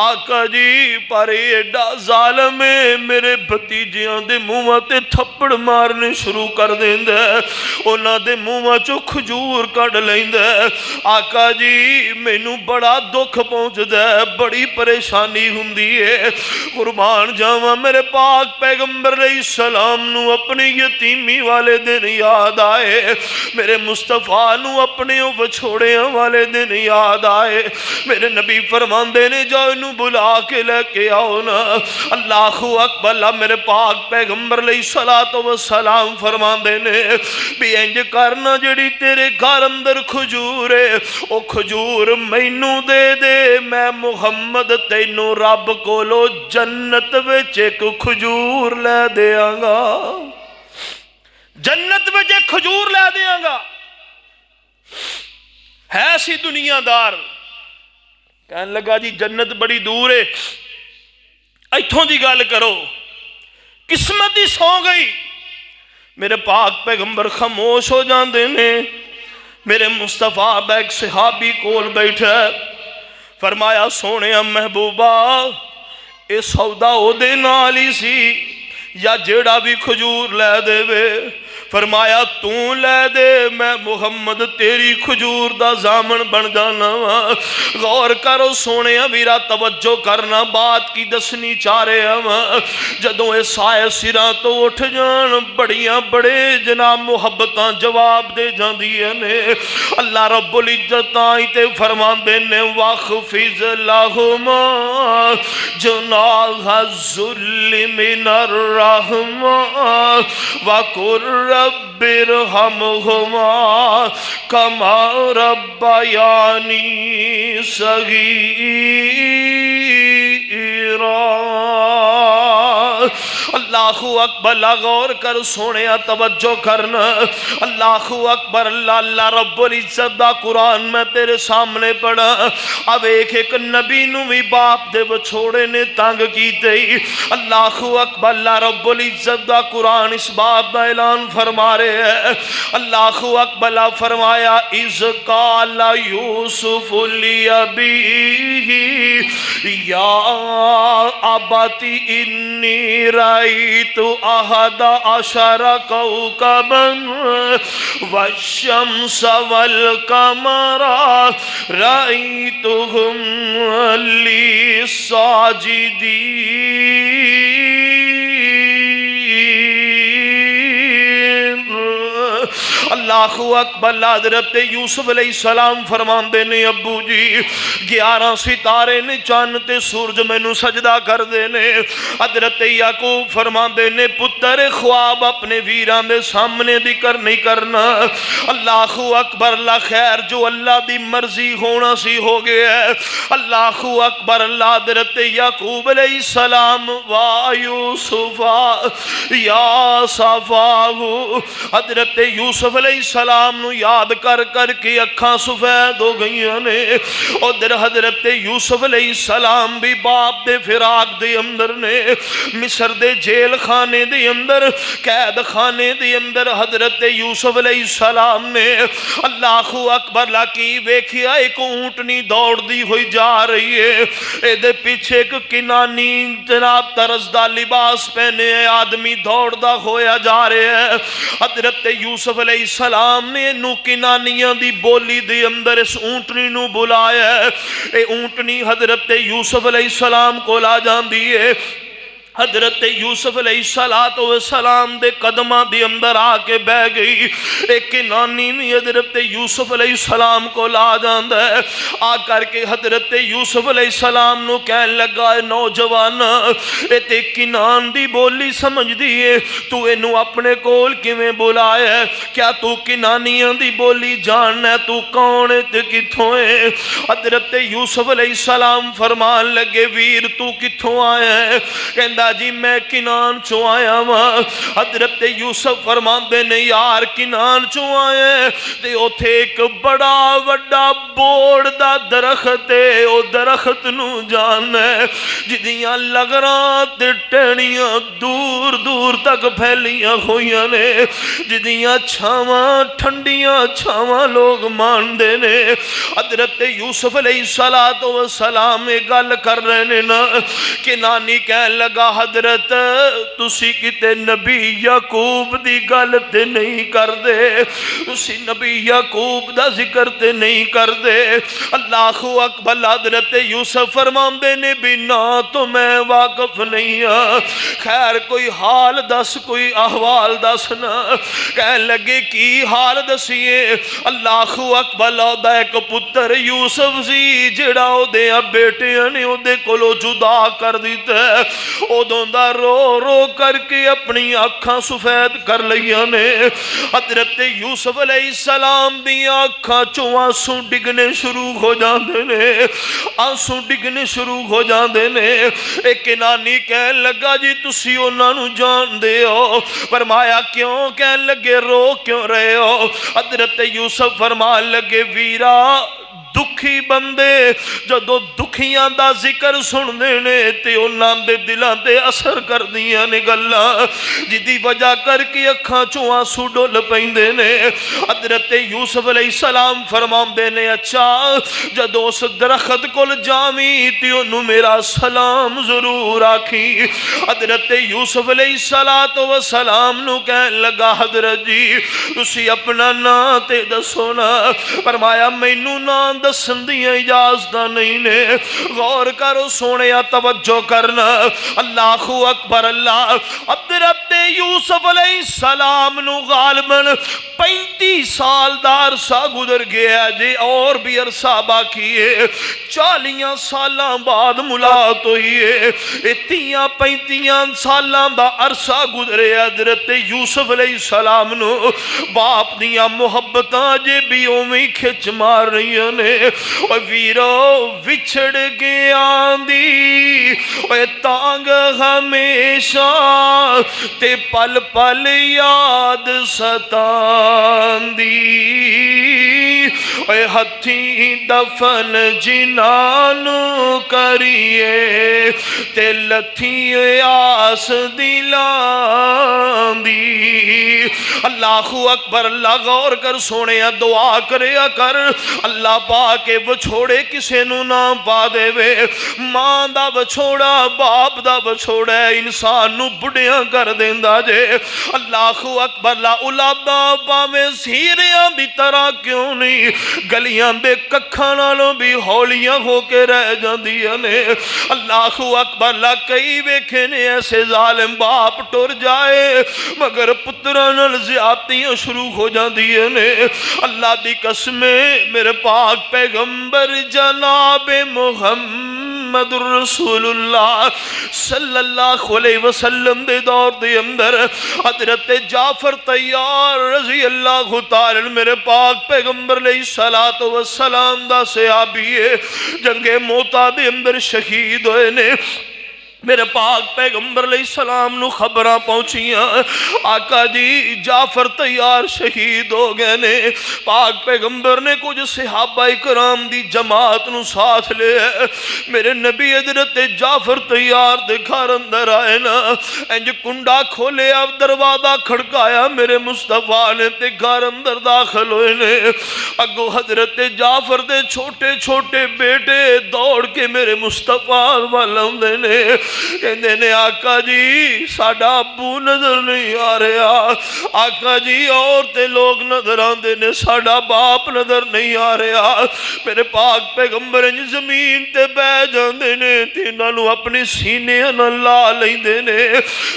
Speaker 3: آقا جی پر ایڈا ظالم ہے میرے بھتیجیاں دے منہ تے تھپڑ مارنے شروع کر دیندا ہے انہاں دے منہ چوں کھجور کڈ لیندا ہے آقا جی مینوں بڑا دکھ پہنچ دے بڑی پریشانی ہوندی ہے قربان جاواں میرے پاک پیغمبر علیہ السلام نو اپنی یتیمی والے دن یاد آئے میرے مصطفیٰ نو اپنے وچھوڑیاں والے دن یاد آئے میرے نبی فرماندے نے جاؤ انہوں بلا کے لے کے آؤ نا اللہ اکبر میرے پاک پیغمبر علیہ الصلوۃ والسلام فرماندے نے بھی انج کرنا جڑی تیرے گھر اندر کھجور ہے او کھجور مینوں دے دے میں محمد تینوں رب کولو جنت وچ ایک کھجور لے دیاں گا جنت وچ ایک کھجور لے دیاں گا ہے سی دنیا دار کہنے لگا جی جنت بڑی دور ہے ایتھوں دی گل کرو قسمت ہی سو گئی میرے پاک پیغمبر خاموش ہو جاندے نے میرے مصطفیٰ بیک صحابی کول بیٹھا فرمایا سونے محبوبہ اے سودا او دے نال ہی سی یا جیڑا بھی کھجور لے دے وے فرمایا تو لے دے میں محمد تیری کھجور دا زامن بن جانا غور کرو سونے ویرا توجہ کرنا بات کی دسنی چارے جدوں اے سائے سراں تو اٹھ جان بڑیاں بڑے جناب محبتاں جواب دے جاندیاں نے اللہ رب العزت آئی تے فرماندے نے واخفض لہما جناح الذل من الرحمہ وقل رب ارحمہما کما ربیانی صغیرا اللہ اکبر غور کر سونے توجہ کرنا اللہ اکبر اللہ رب العزت دا قرآن میں تیرے سامنے پڑھا اب ایک نبی نو بھی باپ دے وچھوڑے نے تنگ کیتے اللہ اکبر اللہ رب العزت دا قرآن اس باب دا اعلان فرما رہے ہیں اللہ اکبر فرمایا اذ قال یوسف لابیہ یا ابتی انی رأیت احد عشر کوكبا والشمس والقمر رأیتهم لی ساجدین اللہ اکبر حضرت یوسف علیہ السلام فرماندے نے ابو جی 11 ستارے نے چاند تے سورج مینوں سجدہ کر دے نے حضرت یعقوب فرماندے نے پتر خواب اپنے ویران دے سامنے ذکر نہیں کرنا اللہ اکبر اللہ خیر جو اللہ دی مرضی ہونا سی ہو گیا ہے اللہ اکبر اللہ حضرت یعقوب علیہ السلام وا یوسف یا صفاہ حضرت یوسف علیہ السلام نو یاد کر کر کے اکھاں سفید ہو گئیاں نے۔ ادھر حضرت یوسف علیہ السلام بھی باپ دے فراق دے اندر نے، مصر دے جیل خانے دے اندر، قید خانے دے اندر حضرت یوسف علیہ السلام نے اللہ اکبر لا کی ویکھیا ایک اونٹنی دوڑ دی ہوئی جا رہی ہے، اے دے پیچھے ایک کنانی جناب طرز دا لباس پہنے آدمی دوڑ دا ہویا جا رہے ہیں۔ حضرت یوسف علیہ السلام نے نو کنانیاں دی بولی دے اندر اس اونٹنی نو بلایا ہے۔ اے اونٹنی حضرت یوسف علیہ السلام کو لا جان دیئے۔ حضرت یوسف علیہ السلام دے قدمہ دی اندر آ کے بہ گئی۔ ایک نانی بھی حضرت یوسف علیہ السلام کو لا جاندہ ہے، آ کر کے حضرت یوسف علیہ السلام نو کہن لگا ہے نوجوان اے تے کنان دی بولی سمجھ دیئے، تو انو اپنے کول کیویں بلائے ہے؟ کیا تو کنانیاں دی بولی جاننا ہے؟ تو کون ہے تے کتھوں ہے؟ حضرت یوسف علیہ السلام فرمان لگے ویر تو کتھوں آیا ہے؟ کہندہ جی میں کنان چوں آیا ہاں۔ حضرت یوسف فرماندے نے یار کنان چوں آئے تے اوتھے ایک بڑا وڈا بوڑ دا درخت ہے، او درخت نو جان ہے جدیاں لگراں تے ٹہنیاں دور دور تک پھیلیاں ہوئیاں نے، جدیاں چھاواں ٹھنڈیاں چھاواں لوگ مان دے نے۔ حضرت یوسف علیہ السلام گل کر رہے نے نا کہ نانی کہن لگا حضرت تسی کتے نبی یعقوب دی گل تے نہیں کر دے، تسی نبی یعقوب دا ذکر تے نہیں کر دے۔ اللہ اکبر۔ حضرت یوسف فرماندے نے بھی نا تو میں واقف نہیں ہاں، خیر کوئی حال دس کوئی احوال دس نا۔ کہن لگے کی حال دسیے؟ اللہ اکبر۔ دا ایک پتر یوسف سی جڑا او دے بیٹیاں نے او دے کولو جدا کر دیتا ہے، ادوں دا رو رو کر کے اپنی آنکھاں سفید کر لیاں نے۔ حضرت یوسف علیہ السلام دی آنکھاں چوں آنسو ڈگنے شروع ہو جاندے نے، آنسو ڈگنے شروع ہو جاندے نے۔ ایک نانی کہن لگا جی تسی انہاں نو جان دے ہو؟ فرمایا کیوں؟ کہن لگے رو کیوں رہے ہو؟ حضرت یوسف فرمان لگے ویرا دکھی بندے جدو دکھیاں دا ذکر سن دینے تے انہاں دے دلاں تے اثر کر دیاں نے گلاں جدی وجہ کر کے اکھاں چوں آنسو ڈول پیندے نے۔ حضرت یوسف علیہ السلام فرماندے نے اچھا جدو اس درخت کول جاویں تے انہوں میرا سلام ضرور آکھی۔ حضرت یوسف علیہ السلام نو کہن لگا حضرت جی تسی اپنا نا تے دسو نا۔ فرمایا مینوں نا دسن دی اجازت نہیں نے، غور کرو سونیا توجہ کرنا۔ اللہ اکبر اللہ۔ حضرت یوسف علیہ السلام نو غالباً 35 سال دا عرصہ گزر گیا جی، اور بھی عرصہ باقی ہے، 40 سالاں بعد ملاقات ہوئی ہے، 30-35 سالاں دا عرصہ گزرے۔ حضرت یوسف علیہ السلام نو باپ دیاں محبتاں جے بھی اویں کھچ مار رہی نے۔ اوہ ویرو وچھڑ گیا دی اوہ تانگ ہمیشہ تے پل پل یاد ستان دی، اوہ ہتھی دفن جنانو کریے تے لتھی آس دلان دی۔ اللہ اکبر۔ اللہ غور کر سونے دعا کریا کر اللہ پاک بچھوڑے کسے نو نہ پا دے وے، ماں دا بچھوڑا باپ دا بچھوڑا انسان نو بڑیاں کر دیندہ جے۔ اللہ اکبر۔ لا اولاداں پاویں سیریاں دی طرح کیوں نہیں گلیاں دے ککھاں نالوں بھی ہولیاں ہو کے رہ جاندیاں نے۔ اللہ اکبر۔ لا کئی ویکھے نے ایسے ظالم باپ ٹر جائے مگر پتراں نال زیادتیاں شروع ہو جاندیاں نے۔ اللہ دی قسمیں میرے پاک پیغمبر جناب محمد رسول اللہ صلی اللہ علیہ وسلم دے دور دے اندر حضرت جعفر طیار رضی اللہ تعالی میرے پاک پیغمبر علیہ السلام دا صحابی ہے، جنگ موتا دے اندر شہید ہوئے نے۔ میرے پاک پیغمبر علیہ السلام نو خبراں پہنچیاں آقا جی جعفر تیار شہید ہو گئے نے۔ پاک پیغمبر نے کچھ صحابہ اکرام دی جماعت نو ساتھ لے، میرے نبی حضرت جعفر تیار دے گھر اندر آئے نا، انج کنڈا کھولے اب دروازہ کھڑکایا میرے مصطفیٰ نے تے گھر اندر داخل ہوئے نے۔ اگو حضرت جعفر دے چھوٹے چھوٹے بیٹے دوڑ کے میرے مصطفیٰ والے نے کہندے نے آقا جی ساڈا ابو نظر نہیں آ رہا، آقا جی اور تے لوگ نظر آندے نے ساڈا باپ نظر نہیں آ رہا۔ میرے پاک پیغمبر انج زمین تے بہ جاندے نے تے انہاں نو اپنے سینے نال لا لیندے نے۔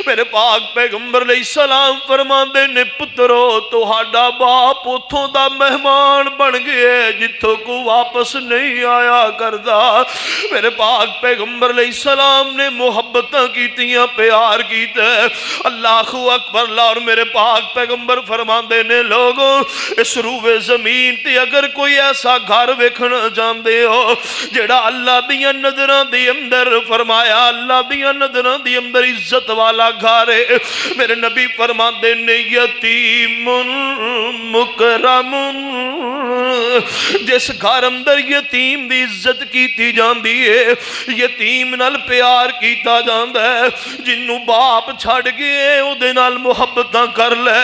Speaker 3: میرے پاک پیغمبر علیہ السلام فرماندے نے پترو تہاڈا باپ اتھوں دا مہمان بن گئے جتھوں کو واپس نہیں آیا کردا۔ میرے پاک پیغمبر علیہ السلام نے محبتاں کیتیاں پیار کیتا ہے، اللہ اکبر اللہ۔ اور میرے پاک پیغمبر فرماندے نے لوگوں اس روئے زمین تے اگر کوئی ایسا گھر ویکھنا چاہندے ہو جڑا اللہ دیاں نظراں دی اندر، فرمایا اللہ دیاں نظراں دی اندر عزت والا گھر ہے، میرے نبی فرماندے نے یتیم مکرم، جس گھر اندر یتیم دی عزت کیتی جاندی ہے، یتیم نال پیار کیتا جاندا ہے، جنوں باپ چھڑ گئے او دے نال محبتاں کر لے،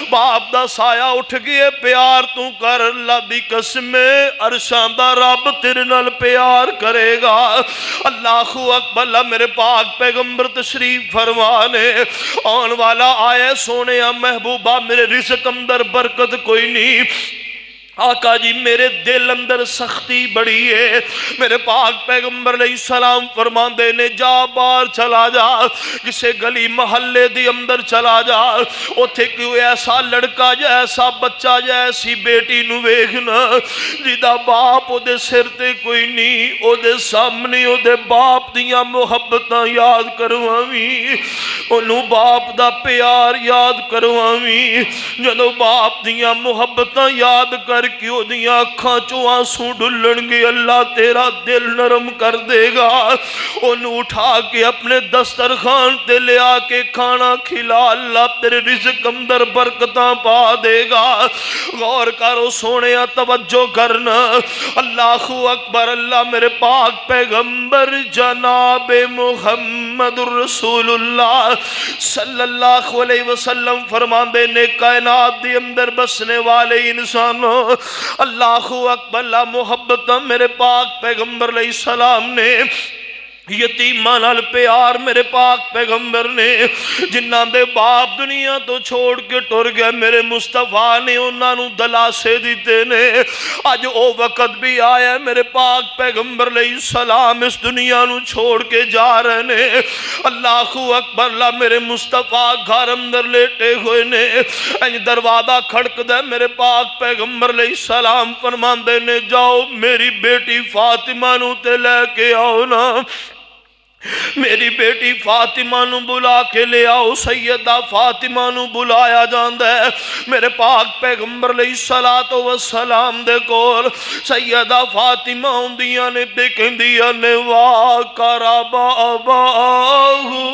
Speaker 3: باپ دا سایہ اٹھ گئے پیار تو کر، اللہ دی قسم عرشاں دا رب تیرے نال پیار کرے گا۔ اللہ اکبر اللہ۔ میرے پاک پیغمبر تشریف فرمانے آن والا آئے سونے محبوبہ میرے رزق اندر برکت کوئی نہیں، آقا جی میرے دل اندر سختی بڑی ہے۔ میرے پاک پیغمبر علیہ السلام فرماندے نے جا باہر چلا جا، کسے گلی محلے دی اندر چلا جا، اوتھے کوئی ایسا لڑکا یا ایسا بچہ یا ایسی بیٹی نو ویکھنا جدا باپ او دے سر تے کوئی نہیں، او دے سامنے او دے باپ دیاں محبتاں یاد کرواویں، اونوں باپ دا پیار یاد کرواویں، جدوں باپ دیاں محبتاں یاد کر کیوں دیاں اکھاں چوں آنسو ڈلن گے اللہ تیرا دل نرم کر دے گا، انہوں اٹھا کے اپنے دسترخوان تے لے آ کے کھانا کھلا، اللہ تیرے رزق اندر برکتاں پا دے گا۔ غور کرو سونے توجہ کرنا، اللہ اکبر اللہ۔ میرے پاک پیغمبر جناب محمد الرسول اللہ صلی اللہ علیہ وسلم فرماندے نے کائنات دی اندر بسنے والے انسانوں اللہ اکبر اللہ محبت میرے پاک پیغمبر علیہ السلام نے یتیمان نال پیار میرے پاک پیغمبر نے جنہاں دے باپ دنیا تو چھوڑ کے ٹر گئے میرے مصطفیٰ نے انہاں نو دلاسے دیتے نے آج او وقت بھی آیا میرے پاک پیغمبر علیہ السلام اس دنیا نو چھوڑ کے جا رہے نے اللہ اکبر اللہ میرے مصطفیٰ گھر اندر لیٹے ہوئے نے انج دروازہ کھڑک دے میرے پاک پیغمبر علیہ السلام فرماندے نے جاؤ میری بیٹی فاطمہ نو تے لے کے آؤ نا میری بیٹی فاطمہ نو بلا کے لے آؤ سیدہ فاطمہ نو بلایا جاندہ ہے میرے پاک پیغمبر علیہ السلام دے کول سیدہ فاطمہ ہوندیاں نے دیکھندیاں نے کرابا اباہو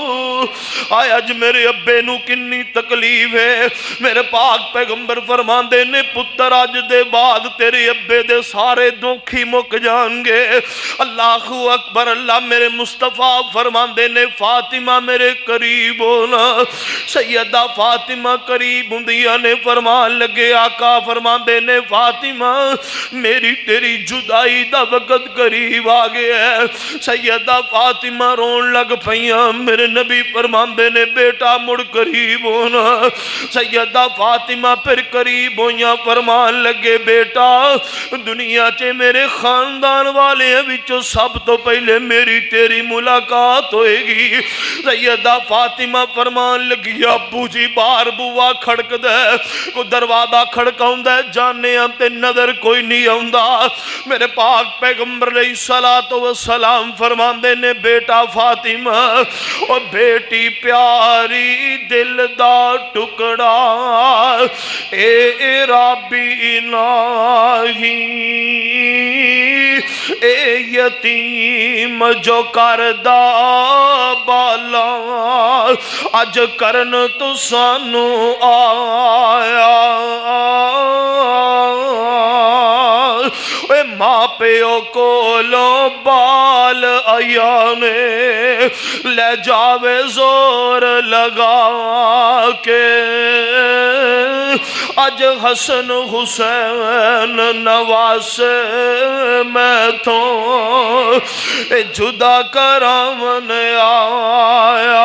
Speaker 3: آئے اج میرے ابے نو کنی تکلیف ہے میرے پاک پیغمبر فرماندے نے پتر اج دے بعد تیرے ابے دے سارے دکھی مک جان گے اللہ اکبر اللہ میرے مصطفیٰ فرماندے نے فاطمہ میرے قریب ہونا سیدہ فاطمہ قریب ہوندیاں نے فرمان لگے آقا فرماندے نے فاطمہ میری تیری جدائی دا وقت قریب آگے ہے سیدہ فاطمہ رون لگ پئیاں میرے نبی فرماندے نے بیٹا مڑ قریب ہونا سیدہ فاطمہ پھر قریب ہویاں فرمان لگے بیٹا دنیا چے میرے خاندان والے وچوں سب تو پہلے میری تیری ملاقات ہوئے گی سیدہ فاطمہ فرمان لگی ابو جی بار بوا کھڑک دے کو دروازہ کھڑکاؤں دے جانے انتے نظر کوئی نہیں آؤندہ میرے پاک پیغمبر علیہ السلام فرمان دے نے بیٹا فاطمہ اور بیٹی پیاری دل دا ٹکڑا اے رابی ناہی اے یتیم جو کردہ بالا اج کرن تو سانو آیا اے ماں پیو کولو بال آیا نے لے جاوے زور لگا کے اج حسن حسین نواسے میں تو جدا کراون آیا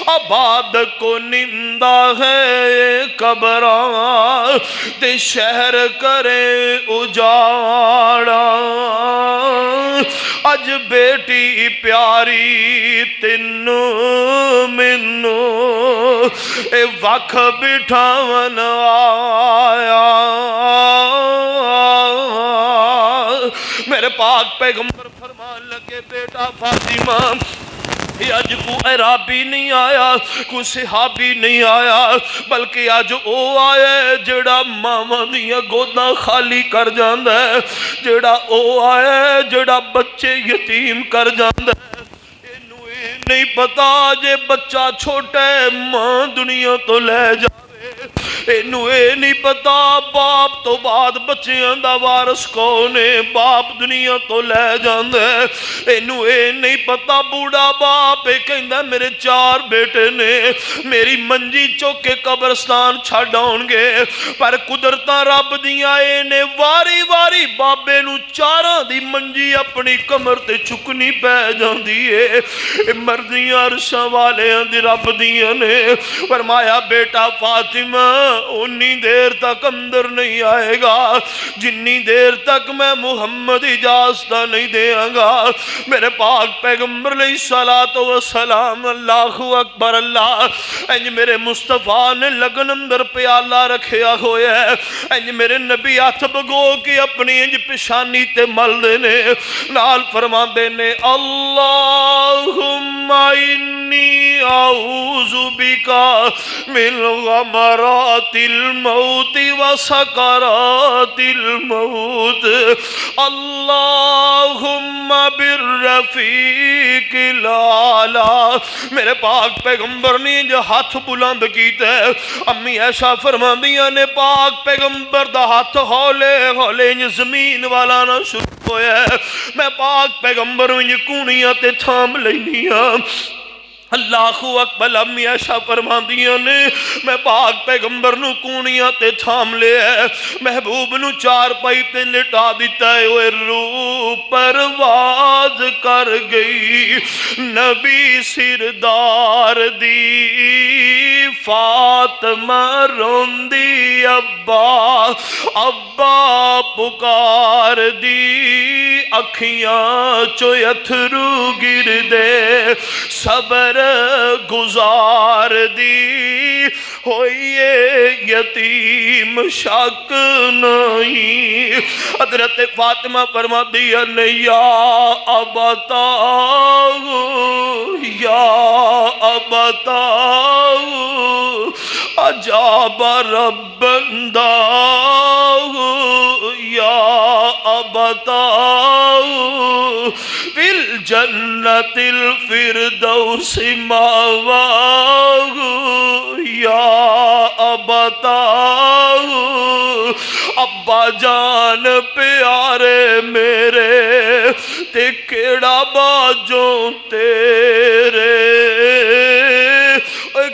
Speaker 3: آباد کو نندہ ہے قبراں تے شہر کرے اجاڑا اج بیٹی پیاری تینو مینو اے وکھ بٹھاون آیا میرے پاک پیغمبر فرمان لگے بیٹا فاطمہ اج کو عرابی نہیں آیا کوئی صحابی نہیں آیا بلکہ اج او آیا جڑا ماواں دیاں گوداں خالی کر جاندا ہے جڑا او آیا جڑا بچے یتیم کر جاندا ہے اینو اے نہیں پتا جے بچہ چھوٹا ہے ماں دنیا تو لے جا اینو اے نہیں پتا باپ تو بعد بچیاں دا وارث کون ہے باپ دنیا تو لے جاندے اینو اے نہیں پتا بوڑھا باپ اے کہندا میرے 4 بیٹے نے میری منجی چوک کے قبرستان چھڈ آن گے پر قدرتاں رب دیاں اے نے واری واری بابے نو 4 دی منجی اپنی کمر تے چکنی پے جاندی ہے اے مرضیاں عرشاں والیاں دی رب دیاں نے فرمایا بیٹا فاطمہ انی دیر تک اندر نہیں آئے گا جنی دیر تک میں محمد اجازت نہیں دیاں گا میرے پاک پیغمبر علیہ الصلوۃ والسلام اللہ اکبر اللہ انج میرے مصطفیٰ نے لگن اندر پیالہ رکھیا ہویا ہے انج میرے نبی ہاتھ بگو کے اپنی انج پیشانی تے مل دینے نال فرماندے نے اللہم انی اعوذ بکا من غمرات الموت وسکرات الموت اللہم بالرفیق الاعلی میرے پاک پیغمبر نے جو ہاتھ بلند کیتا ہے امی عائشہ فرماندیاں نے پاک پیغمبر دا ہاتھ ہولے ہولے زمین والا نہ شروع ہویا ہے میں پاک پیغمبر انج کونیاں تے تھام لینیاں اللہ اکبر امی عائشہ فرماندیاں نے میں پاک پیغمبر نو کونیاں تے تھام لے محبوب نو 4 پائی تے لٹا دیتا ہے اوے روح پرواز کر گئی نبی سردار دی فاطمہ روندی ابا ابا پکار دی اکھیاں چو اتھرو گر دے صبر گزار دی ہوئیے یتیم شک نہیں حضرت فاطمہ فرما دیا نے یا ابتا عجاب ربندہ یا ابتا فی الجنت الفردوس ماواہ یا ابتا ابا جان پیارے میرے تے کیڑا باجوں تیرے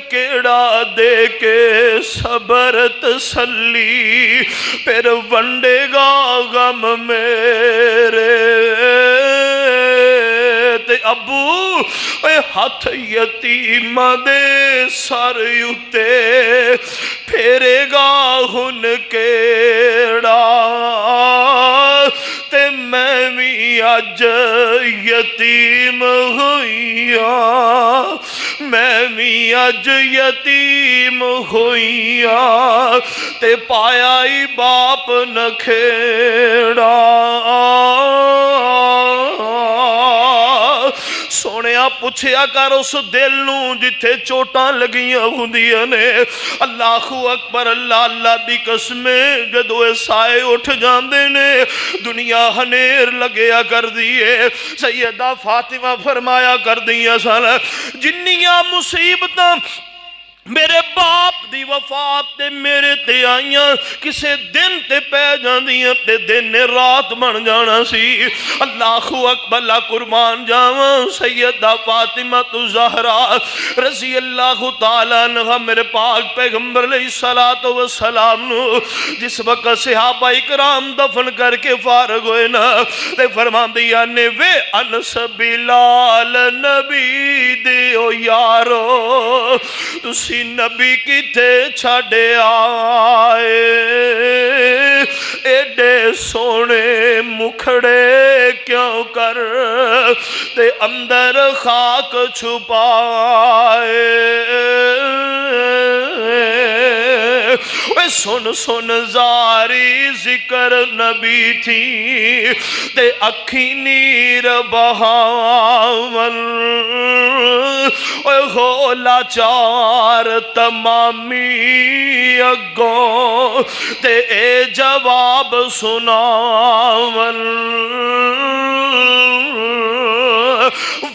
Speaker 3: کیڑا دے کے صبر تسلی پھر ونڈے گا غم میرے تے ابو اے ہاتھ یتیم دے سر اتے پھیرے گا ہن کیڑا تے میں بھی اج یتیم ہوئیاں میں بھی اج یتیم ہوئیاں تے پایا ہی باپ نکھیڑا سونے سونیا پوچھیا کر اس دل نوں جتھے چوٹاں لگیاں ہوندیاں نے۔ اللہ اکبر، اللہ اللہ دی قسم جدو اے سائے اٹھ جاندے نے دنیا ہنیر لگیا کر دیئے۔ سیدہ فاطمہ فرمایا کر دیاں سن جنیاں مصیبتاں میرے باپ دی وفات تے میرے تے آئیاں کسے دن تے پہ جاندیاں تے دن نے رات بن جانا سی۔ اللہ اکبر، اللہ قربان جاواں سیدہ فاطمہ زہرا رضی اللہ تعالیٰ عنہ میرے پاک پیغمبر علیہ السلام نو جس وقت صحابہ اکرام دفن کر کے فارغ ہوئے نا تے فرمان دیا نے وے انس بلال نبی دیو یارو تسی نبی کی تھے چھاڑے آئے ایڈے سونے مکھڑے کیوں کر تے اندر خاک چھپائے۔ سن سن زاری ذکر نبی تھی تے اکھی نیر بہاون ہو لاچار تمامی اگوں تے اے جواب سناون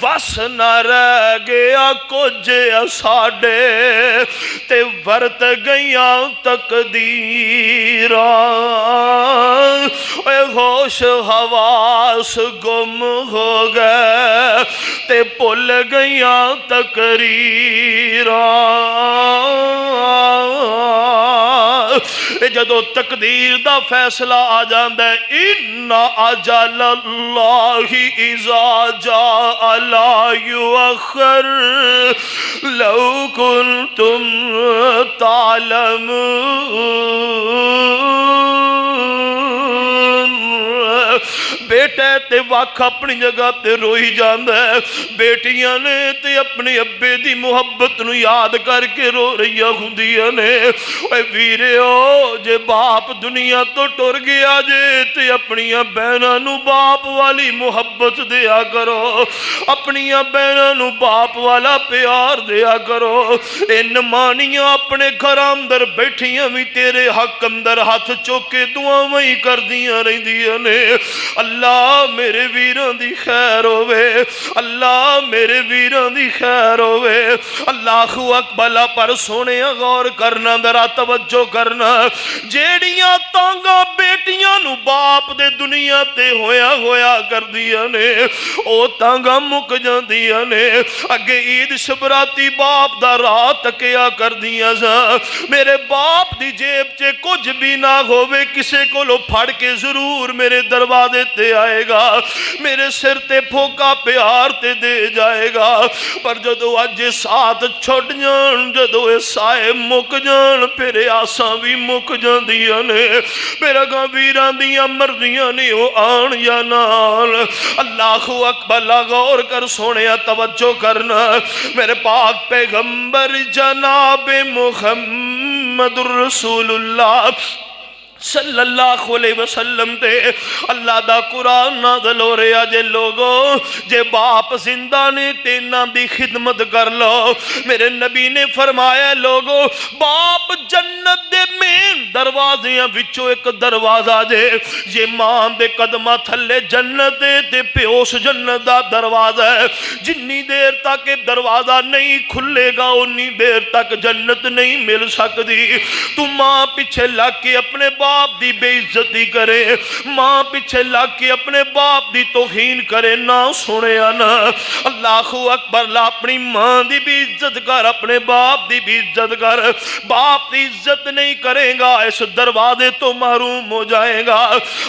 Speaker 3: وس نہ رہ گیا کچھ ساڈے تے ورت گئیاں تقدیراں اے ہوش حواس گم ہو گئے تے بھول گئیاں تقریراں۔ جدو تقدیر دا فیصلہ آ جاندہ ہے ان اجل اللہ اذا جاء لا یؤخر لو کنتم تعلمون۔ بیٹے تے واقع اپنی جگہ تے روئی جاندہ ہے، بیٹیاں نے تے اپنے ابے دی محبت نو یاد کر کے رو رہی ہوندیاں نے۔ اے ویریو جے باپ دنیا تو ٹر گیا جے تے اپنی بہناں نو باپ والی محبت دیا کرو، اپنی بہناں نو باپ والا پیار دیا کرو۔ ان مانیاں اپنے گھر اندر بیٹھیاں بھی تیرے حق اندر ہاتھ چوکے دعاں وہی کر دیاں رہندیاں نے۔ اللہ میرے ویران دی خیر ہوئے، اللہ میرے ویران دی خیر ہوئے۔ اللہ اکبر پر سونے غور کرنا ذرا توجہ کرنا جیڑیاں تانگا بیٹیاں نو باپ دے دنیا تے ہویا کر دیا نے او تانگا مک جان دیا نے۔ اگے عید شبراتی باپ دا راہ تکیا کر دیا سا میرے باپ دی جیب چے کچھ بھی نہ ہوئے کسے کو لو پھڑ کے ضرور میرے دروازے تے آئے گا، میرے سر تے پھوکا پیار تے دے جائے گا۔ پر جدو اج ساتھ چھوڑ جان جدو اے سائے مک جان پھر آساں بھی مک جان دیا نے۔ میرا گاں ویران دیا مرضیاں نے او آن یا نال۔ اللہ اکبر غور کر سونے توجہ کرنا میرے پاک پیغمبر جناب محمد الرسول اللہ صلی اللہ علیہ وسلم تے اللہ دا قرآن نازل ہو رہا جے لوگو جے باپ زندہ نے تینا دی خدمت کر لو۔ میرے نبی نے فرمایا لوگو باپ جنت دے مین دروازیاں وچو ایک دروازہ جے یہ ماں دے قدمہ تھلے جنت دے پیوس جنت دا دروازہ ہے۔ جنی دیر تک دروازہ نہیں کھلے گا انی دیر تک جنت نہیں مل سکتی۔ تو ماں پیچھے لگ کے اپنے باپ دی بے عزتی کرے، ماں پیچھے لگ کے اپنے باپ دی توہین کرے نہ سنے نا۔ اللہ اکبر لا اپنی ماں دی بھی عزت کر، اپنے باپ دی بھی عزت کر۔ باپ دی عزت نہیں کرے گا اس دروازے تو محروم ہو جائے گا۔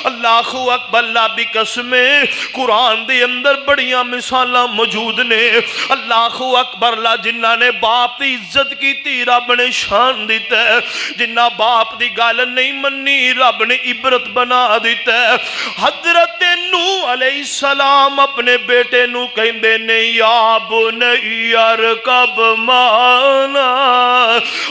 Speaker 3: اللہ اکبر لا بھی قسمیں قرآن دے اندر بڑیاں مثالاں موجود نے۔ اللہ اکبر لا جنہ نے باپ دی عزت کی تھی رب نے شان دیتا ہے، جنہ باپ دی گال نہیں منی رب نے عبرت بنا دیتا ہے۔ حضرت نوح علیہ السلام اپنے بیٹے نو کہندے نے یا بنی ارکب معنا،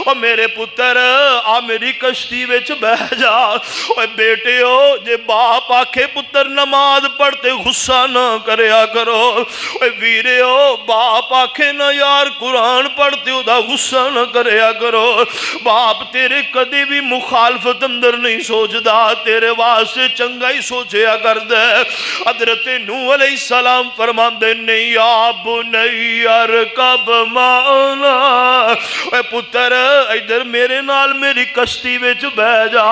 Speaker 3: او میرے پتر آ میری کشتی وچ بہ جا۔ او بیٹے ہو جے باپ آکھے پتر نماز پڑھتے غصہ نہ کریا کرو، او ویرے ہو باپ آکھے نہ یار قرآن پڑھتے ہو دا غصہ نہ کریا کرو۔ باپ تیرے کدی بھی مخالفت اندر نہیں سوچدا، تیرے واسطے چنگا ہی سوچیا کر دے۔ حضرت نوح علیہ السلام فرماندے نے یا بنی ارکب معنا، اے پتر ادھر میرے نال میری کشتی وچ بہ جا۔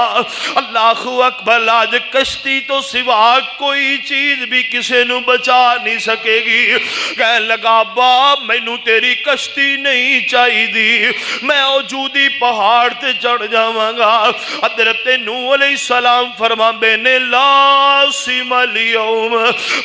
Speaker 3: اللہ اکبر، آج کشتی تو سوا کوئی چیز بھی کسے نو بچا نہیں سکے گی۔ کہنے لگا باپ مینوں تیری کشتی نہیں چاہی دی، میں وجودی پہاڑ تے چڑھ جاواں گا۔ حضرت نوح علیہ السلام فرماندے نے لا سم اليوم،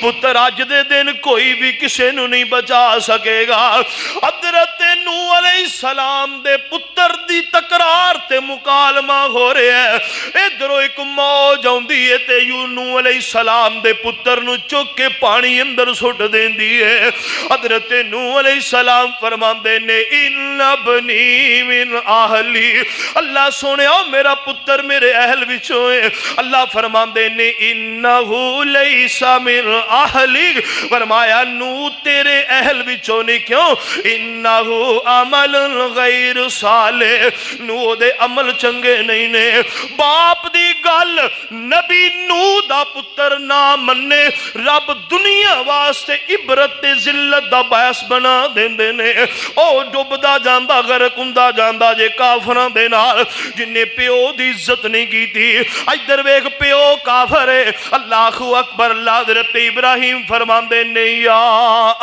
Speaker 3: پتر اج دے دن کوئی بھی کسے نو نہیں بچا سکے گا۔ حضرت نوح علیہ السلام دے پتر دی تکرار تے مکالمہ ہو رہا ہے، ادھروں ایک موج آندی ہے تے نوح علیہ السلام دے پتر نو چک کے پانی اندر سٹ دیندی ہے۔ حضرت نوح علیہ السلام فرماندے نے ان ابنی من اہلی، اللہ سونے میرا پتر میرے اہل وچوں ہے۔ اللہ فرماندے نے انہو لیس من اہلی، فرمایا نوح تیرے اہل وچوں نہیں، کیوں؟ انہو عمل غیر صالح، نوح دے عمل چنگے نہیں نے۔ باپ دی گل نبی نوح دا پتر نہ مننے، رب دنیا واسطے عبرت تے ذلت دا باعث بنا دیندے نے۔ او ڈوبدا جاندا غرق ہوندا جاندا جے کافراں دے نال، جن نے پیو دی عزت نہیں کیتی۔ ادھر ویکھ پیو کافر ہے، اللہ اکبر۔ اللہ حضرت ابراہیم فرماندے نے یا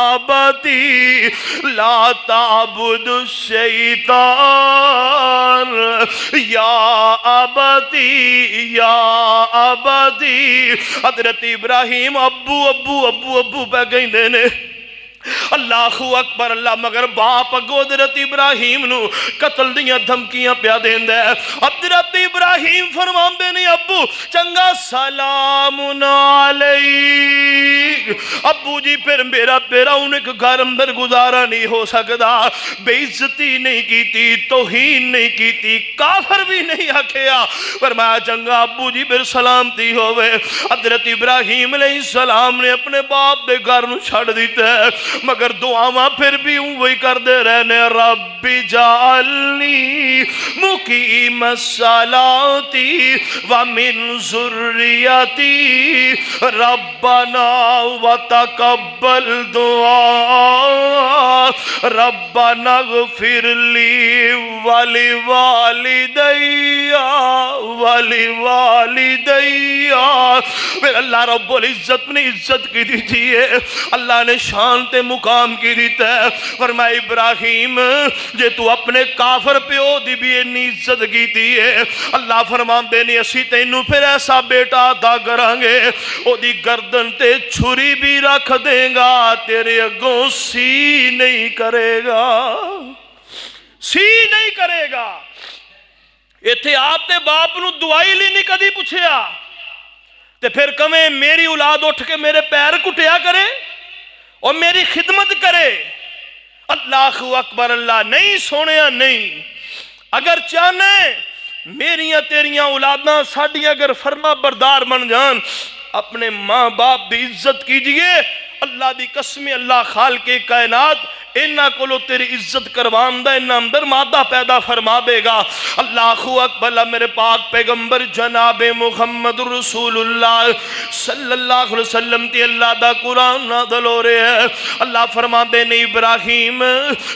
Speaker 3: ابتی لا تعبد الشیطان، یا ابتی یا ابتی۔ حضرت ابراہیم ابو ابو ابو ابو پہ کہندے نے۔ اللہ اکبر اللہ، مگر باپ اگو حضرت ابراہیم نو قتل دیاں دھمکیاں پیا دیندا ہے۔ حضرت ابراہیم فرماندے نے ابو چنگا سلام علیک، ابو جی پھر میرا تیرا انہیں گھر اندر گزارا نہیں ہو سکتا، بے عزتی نہیں کیتی، توہین نہیں کیتی، کافر بھی نہیں آکھیا۔ فرمایا چنگا ابو جی پھر سلامتی ہوئے۔ حضرت ابراہیم علیہ السلام نے اپنے باپ دے گھر نو چھڑ دیتا ہے، مگر دعاواں پھر بھی وہی کر دے رہنے، رب جعلنی مقیم الصلاۃ ومن ذریتی ربنا وتقبل دعا ربنا اغفر لی ولیوالدی۔ پھر اللہ رب العزت نے عزت کی دی ہے، اللہ نے شان تے مقام کی دیتا ہے۔ فرمایا ابراہیم جے تو اپنے کافر پیو دی بھی انی عزت کی دی ہے، اللہ فرماندے نے اسی تینوں پھر ایسا بیٹا عطا کرانگے، او دی گردن تے چھری بھی رکھ دیں گا، تیرے اگوں سی نہیں کرے گا، سی نہیں کرے گا۔ ایتھے آپ تے باپ نو دعائی لی نہیں کدی پوچھیا تے پھر کمیں میری اولاد اٹھ کے میرے پیر کٹیا کرے اور میری خدمت کرے۔ اللہ اکبر اللہ، نہیں سونیا نہیں، اگر چاہنے میریاں تیریاں اولاداں ساڑیاں اگر فرما بردار بن جان، اپنے ماں باپ دی عزت کیجئے۔ اللہ دی قسم، اللہ خالق کائنات انہاں کولو تیری عزت کرواندہ، انہاں اندر مادہ پیدا فرما دے گا۔ اللہ اکبر اللہ، میرے پاک پیغمبر جناب محمد رسول اللہ صلی اللہ علیہ وسلم تی اللہ دا قرآن نازل ہو رہے ہیں۔ اللہ فرما دے نے ابراہیم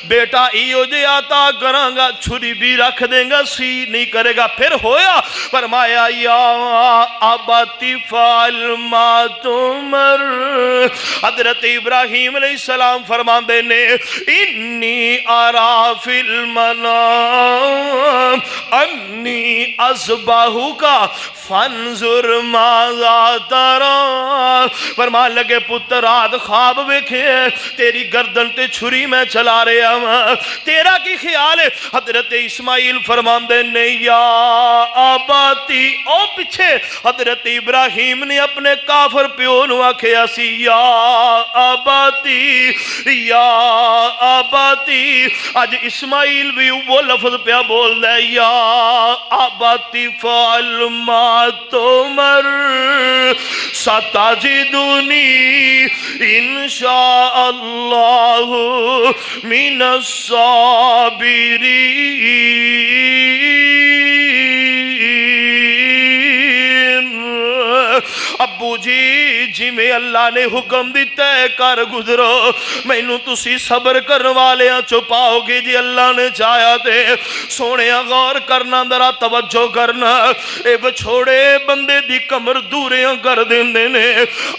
Speaker 3: بیٹا ایو جے عطا کراں گا، چھری بھی رکھ دیں گا، سی نہیں کرے گا۔ پھر ہویا، فرمایا یا ابتی فعل ما تؤمر۔ حضرت ابراہیم علیہ السلام فرما دے نے انی ارا فی المنام انی اذبحک فانظر ماذا تری، فرمان لگے پتر رات خواب ویکھے تیری گردن تے چھری میں چلا رہا ہوں، تیرا کی خیال ہے؟ حضرت اسماعیل فرمان دے نہیں یا آباتی، او پیچھے حضرت ابراہیم نے اپنے کافر پیو نو آکھیا سی یا آباتی یا آباتی، آج اسماعیل بھی وہ لفظ پہ بول دے یا آباتی فعل ما تؤمر ستجدنی انشاء اللہ من الصابرین۔ ابو جی میں اللہ نے حکم دیتا ہے کر گزرو، میں نو تسی صبر کرن والیاں چھپاؤ گے جی اللہ نے چاہیا تے۔ سونے غور کرنا ذرا توجہ کرنا، اے بچھوڑے بندے دی کمر دوریاں کر دیندے نے۔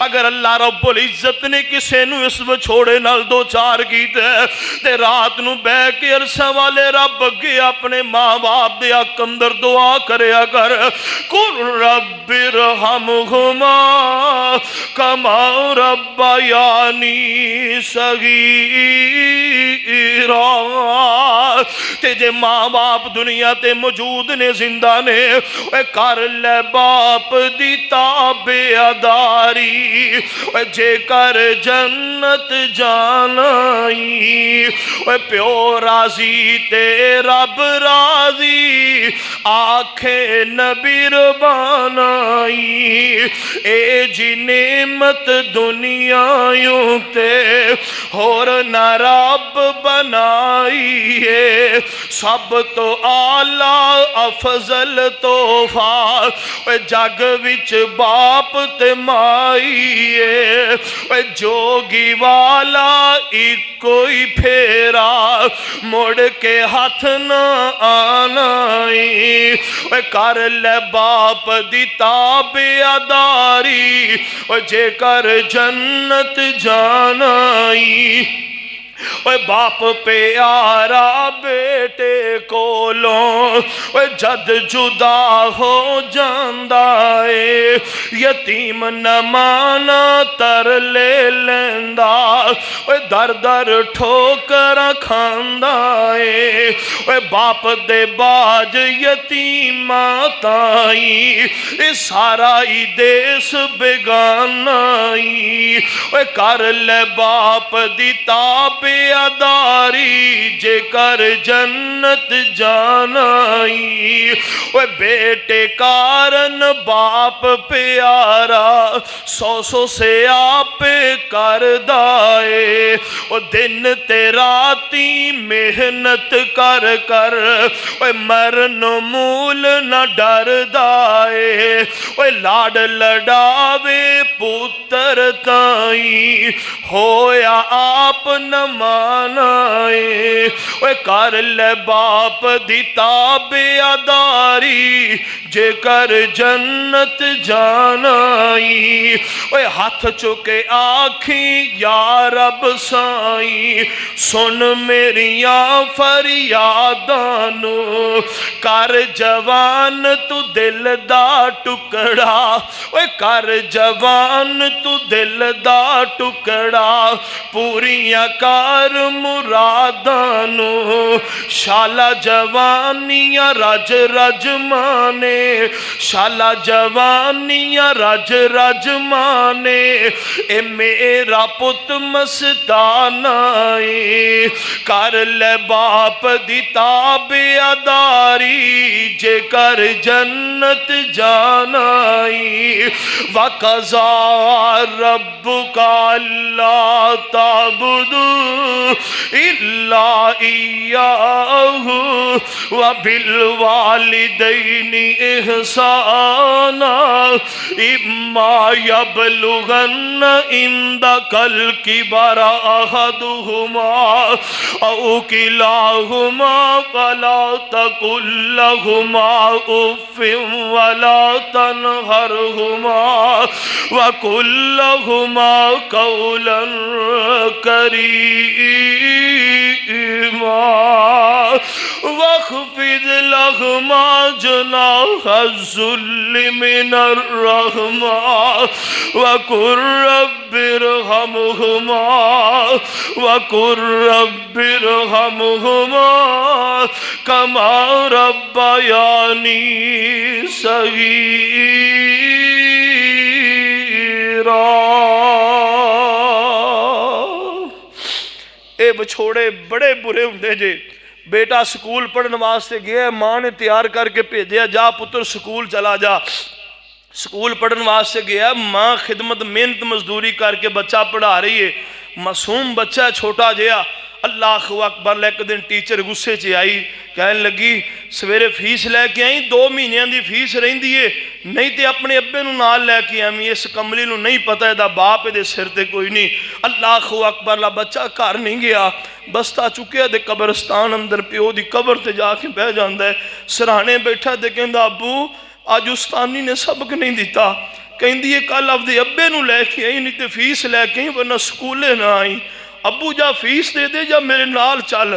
Speaker 3: اگر اللہ رب العزت نے کسے نو اس بچھوڑے نال دو چار کیتے تے رات نو بے کے عرصہ والے رب اگے اپنے ماں باپ دے حق اندر دعا کریا کر، قل رب ارحمہما کما ربیانی صغیرا۔ تے جے ماں باپ دنیا تے موجود نے زندہ نے، اے کر لے باپ دی تابعداری، اے جے کر جنت جانائی، اے پیو راضی تے رب راضی، آنکھیں نبی ربانائی۔ اے جی نعمت دنیا یوں تے اور نہ رب بنائیے، سب تو اعلیٰ افضل تحفہ جگ وچ باپ تے مائیے، جوگی والا کوئی پھیرا مڑ کے ہاتھ نہ آنائی، کر لے باپ دی تابعداری، جے کر جنت جانائی۔ اے باپ پیارا بیٹے کولوں جد جدا ہو جاندا اے، یتیم نہ مانا تر لے لیندا، در در ٹھوکر کھاندا اے۔ باپ دے باج یتیماں تائیں سارا ہی دیس بیگانائی، کر لے باپ دی تابعداری، جے کر جنت جانائی۔ بیٹے کارن باپ پیارا، سو سے آپ کر دائے، دن تے راتی محنت کر کر، مرن مول نہ ڈر دائے، لاڈ لڑاوے پتر تائیں، ہویا آپ نہ مانائے، کر لے باپ دی تابعداری، جے کر جنت جانائی۔ ہاتھ چکے آنکھیں یا رب سائیں، سن میریاں فریادانو، کر جوان تو دل دا ٹکڑا، کر جوان تو دل دا ٹکڑا، پوریاں کار مرادانو، شالا جوانیاں رج رج مانے، شالا جوانیاں رج رج مانے، اے میرا پت مستانائی، کر لے باپ دی تابعداری، جے کر جنت جانائی۔ وَقَضَىٰ رَبُّكَ أَلَّا تَعْبُدُوا إِلَّا إِيَّاهُ وَبِالْوَالِدَيْنِ إِحْسَانًا إِمَّا يَبْلُغَنَّ عِندَكَ الْكِبَرَ أَحَدُهُمَا أَوْ كِلَاهُمَا فَلَا تَقُل لَّهُمَا أُفٍّ وَلَا تَنْهَرْهُمَا وَقُل لَّهُمَا قَوْلًا كَرِيمًا۔ واخفض لهما جناح الذل من الرحمة وقل رب ارحمهما كما ربياني صغيرا۔ اے بچھوڑے بڑے برے ہوندے جے۔ بیٹا سکول پڑھن واسطے گیا، ماں نے تیار کر کے بھیجیا، جا پتر سکول چلا جا۔ سکول پڑھن واسطے گیا، ماں خدمت محنت مزدوری کر کے بچہ پڑھا رہی ہے، معصوم بچہ چھوٹا جیا۔ اللہ اکبر، ایک دن ٹیچر غصے چ آئی، کہنے لگی سویرے فیس لے کے آئی، 2 مہینیاں دی فیس رہندی ہے، نہیں تے اپنے ابے نو نال لے کے آویں، اس کملی نو نہیں پتہ ہے دا باپ دے سر تے کوئی نہیں۔ اللہ اکبر، بچہ گھر نہیں گیا، بستہ چکیا دے قبرستان اندر پیو دی قبر تے جا کے بہ جاندا ہے، سرہانے بیٹھا تے کہندا ابو آج استانی نے سبق نہیں دیتا، کہندی ہے کل اپنے ابے نو لے کے آئی، نہیں تے فیس لے کے آئی ورنہ سکولے نہ آئی۔ ابو جا فیس دے دے جا میرے نال چل،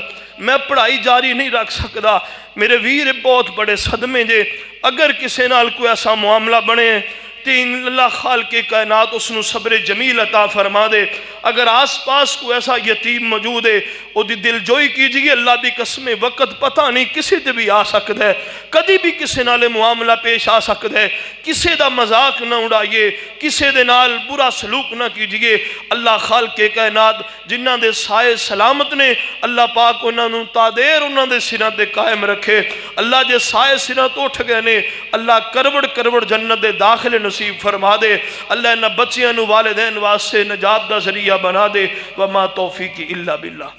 Speaker 3: میں پڑھائی جاری نہیں رکھ سکدا۔ میرے ویر بہت بڑے صدمے جے، اگر کسے نال کوئی ایسا معاملہ بنے تین اللہ خالق کائنات اس نو صبر جمیل عطا فرما دے۔ اگر آس پاس کوئی ایسا یتیم موجود ہے وہ دی دل جوئی کیجئے، اللہ دی قسم وقت پتہ نہیں کسی تے بھی آ سکتا ہے، کدی بھی کسی نال معاملہ پیش آ سکتا ہے، کسی دا مذاق نہ اڑائیے، کسی دے نال برا سلوک نہ کیجئے۔ اللہ خالق کائنات جنہ دے سائے سلامت نے، اللہ پاک انہاں نو تا دیر انہاں دے سینہ دے قائم رکھے۔ اللہ جے سائے سینہ تو اٹھ گئے نے، اللہ کروڑ کروڑ جنت دے داخل نصیب فرما دے۔ اللہ انہاں بچیاں نو والدین واسطے نجات دا ذریعہ بنا دے۔ وما توفیقی الا باللہ۔